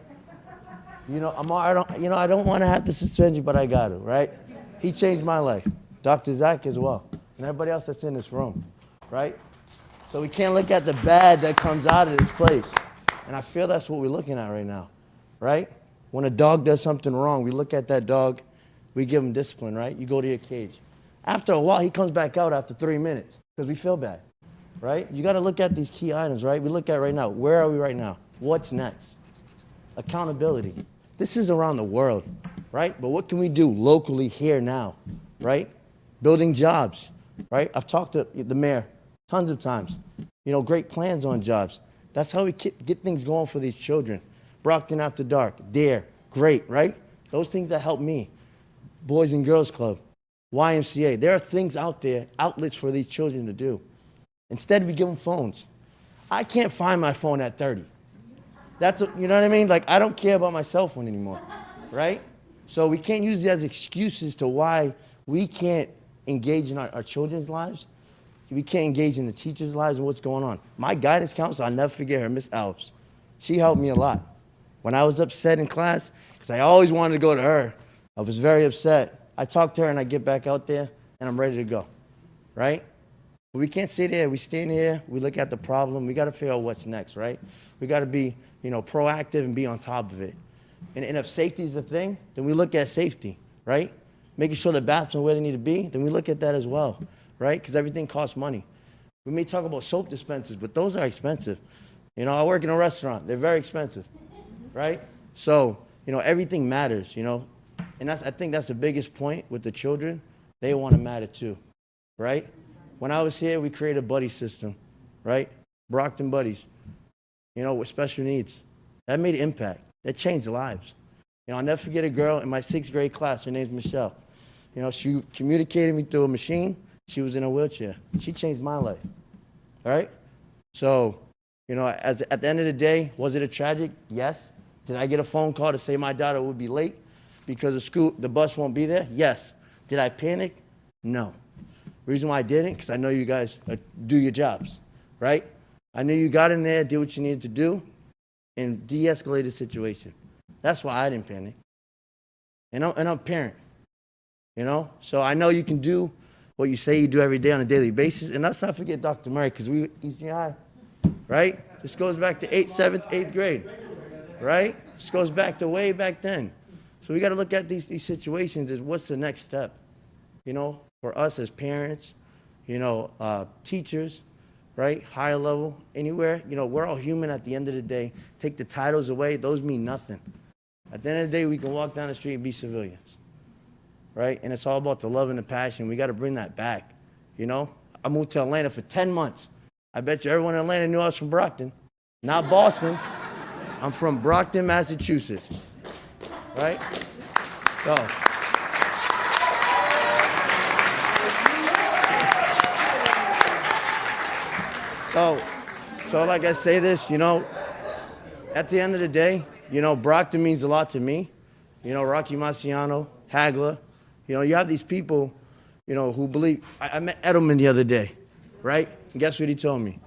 You know, I don't want to have to suspend you, but I got to, right? He changed my life. Dr. Zach as well, and everybody else that's in this room, right? So we can't look at the bad that comes out of this place. And I feel that's what we're looking at right now, right? When a dog does something wrong, we look at that dog, we give him discipline, right? You go to your cage. After a while, he comes back out after 3 minutes because we feel bad, right? You got to look at these key items, right? We look at right now, where are we right now? What's next? Accountability. This is around the world, right? But what can we do locally here now, right? Building jobs, right? I've talked to the mayor tons of times. You know, great plans on jobs. That's how we get things going for these children. Brockton After Dark, DARE, great, right? Those things that help me. Boys and Girls Club, YMCA. There are things out there, outlets for these children to do. Instead, we give them phones. I can't find my phone at 30. You know what I mean? Like, I don't care about my cell phone anymore, right? So we can't use it as excuses to why we can't engage in our children's lives. We can't engage in the teachers' lives and what's going on. My guidance counselor, I'll never forget her, Miss Alves. She helped me a lot. When I was upset in class, because I always wanted to go to her, I was very upset. I talk to her and I get back out there and I'm ready to go, right? But we can't sit there. We stand here. We look at the problem. We got to figure out what's next, right? We got to be, proactive and be on top of it. And if safety is the thing, then we look at safety, right? Making sure the bathrooms are where they need to be, then we look at that as well, right? Because everything costs money. We may talk about soap dispensers, but those are expensive. I work in a restaurant. They're very expensive, right? So, everything matters, And I think that's the biggest point with the children. They want to matter too, right? When I was here, we created a buddy system, right? Brockton Buddies, with special needs. That made an impact. That changed lives. I'll never forget a girl in my 6th grade class. Her name's Michelle. She communicated me through a machine. She was in a wheelchair. She changed my life, all right? So, at the end of the day, was it a tragic? Yes. Did I get a phone call to say my daughter would be late because the bus won't be there? Yes. Did I panic? No. Reason why I didn't, because I know you guys do your jobs, right? I knew you got in there, did what you needed to do, and de-escalate the situation. That's why I didn't panic. And I'm a parent, So I know you can do what you say you do every day on a daily basis. And let's not forget Dr. Murray, because we Eastern High, right? This goes back to 7th, 8th grade, right? This goes back to way back then. So we got to look at these situations as what's the next step, for us as parents, teachers, right? Higher level, anywhere. We're all human at the end of the day. Take the titles away, those mean nothing. At the end of the day, we can walk down the street and be civilians, right? And it's all about the love and the passion. We got to bring that back, I moved to Atlanta for 10 months. I bet you everyone in Atlanta knew I was from Brockton, not Boston. I'm from Brockton, Massachusetts, right? So like I say this, at the end of the day, Brockton means a lot to me. Rocky Marciano, Hagler, you have these people, who believe. I met Edelman the other day, right? And guess what he told me?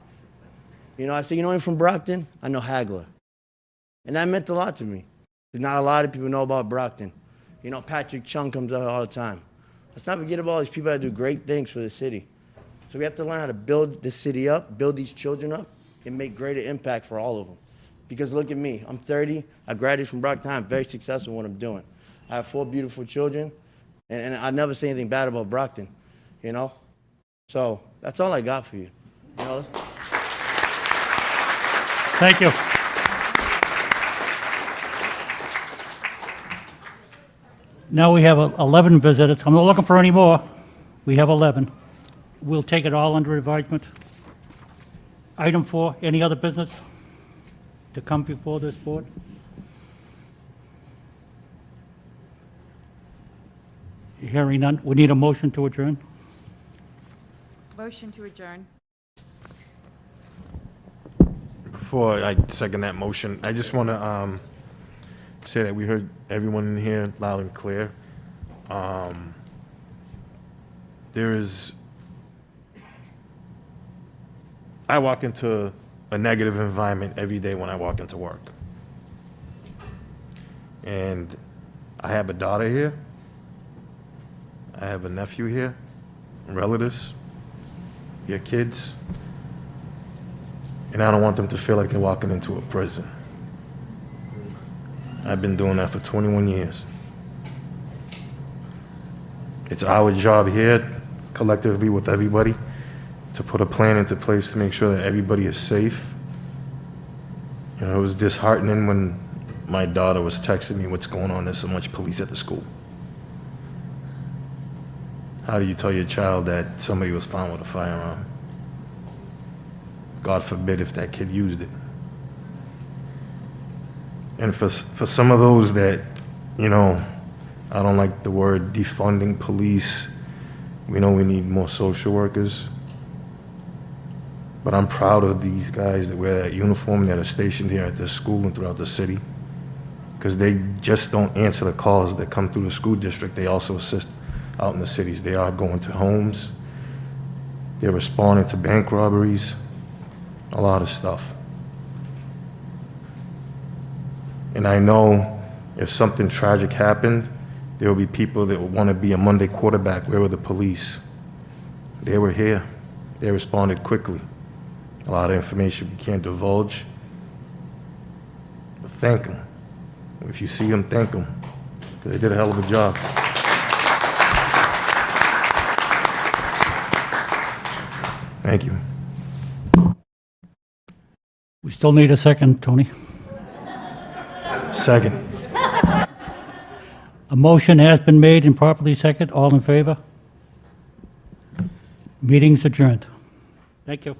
I said, I'm from Brockton? I know Hagler. And that meant a lot to me. Because not a lot of people know about Brockton. Patrick Chung comes out all the time. Let's not forget about all these people that do great things for the city. So we have to learn how to build this city up, build these children up, and make greater impact for all of them. Because look at me, I'm 30, I graduated from Brockton, I'm very successful in what I'm doing. I have 4 beautiful children, and I never say anything bad about Brockton, So that's all I got for you. Thank you. Now we have 11 visitors. I'm not looking for any more. We have 11. We'll take it all under advisement. Item 4, any other business to come before this board? Hearing none, we need a motion to adjourn. Motion to adjourn. Before I second that motion, I just want to say that we heard everyone in here loud and clear. There is I walk into a negative environment every day when I walk into work. And I have a daughter here. I have a nephew here, relatives, your kids. And I don't want them to feel like they're walking into a prison. I've been doing that for 21 years. It's our job here, collectively with everybody, to put a plan into place to make sure that everybody is safe. You know, it was disheartening when my daughter was texting me, what's going on, there's so much police at the school. How do you tell your child that somebody was found with a firearm? God forbid if that kid used it. And for some of those that, you know, I don't like the word defunding police. We know we need more social workers. But I'm proud of these guys that wear that uniform that are stationed here at this school and throughout the city. Because they just don't answer the calls that come through the school district. They also assist out in the cities. They are going to homes. They're responding to bank robberies. A lot of stuff. And I know if something tragic happened, there will be people that will want to be a Monday quarterback. Where were the police? They were here. They responded quickly. A lot of information we can't divulge. But thank them. If you see them, thank them. Because they did a hell of a job. Thank you. We still need a second, Tony. Second. A motion has been made and properly seconded. All in favor? Meeting's adjourned. Thank you.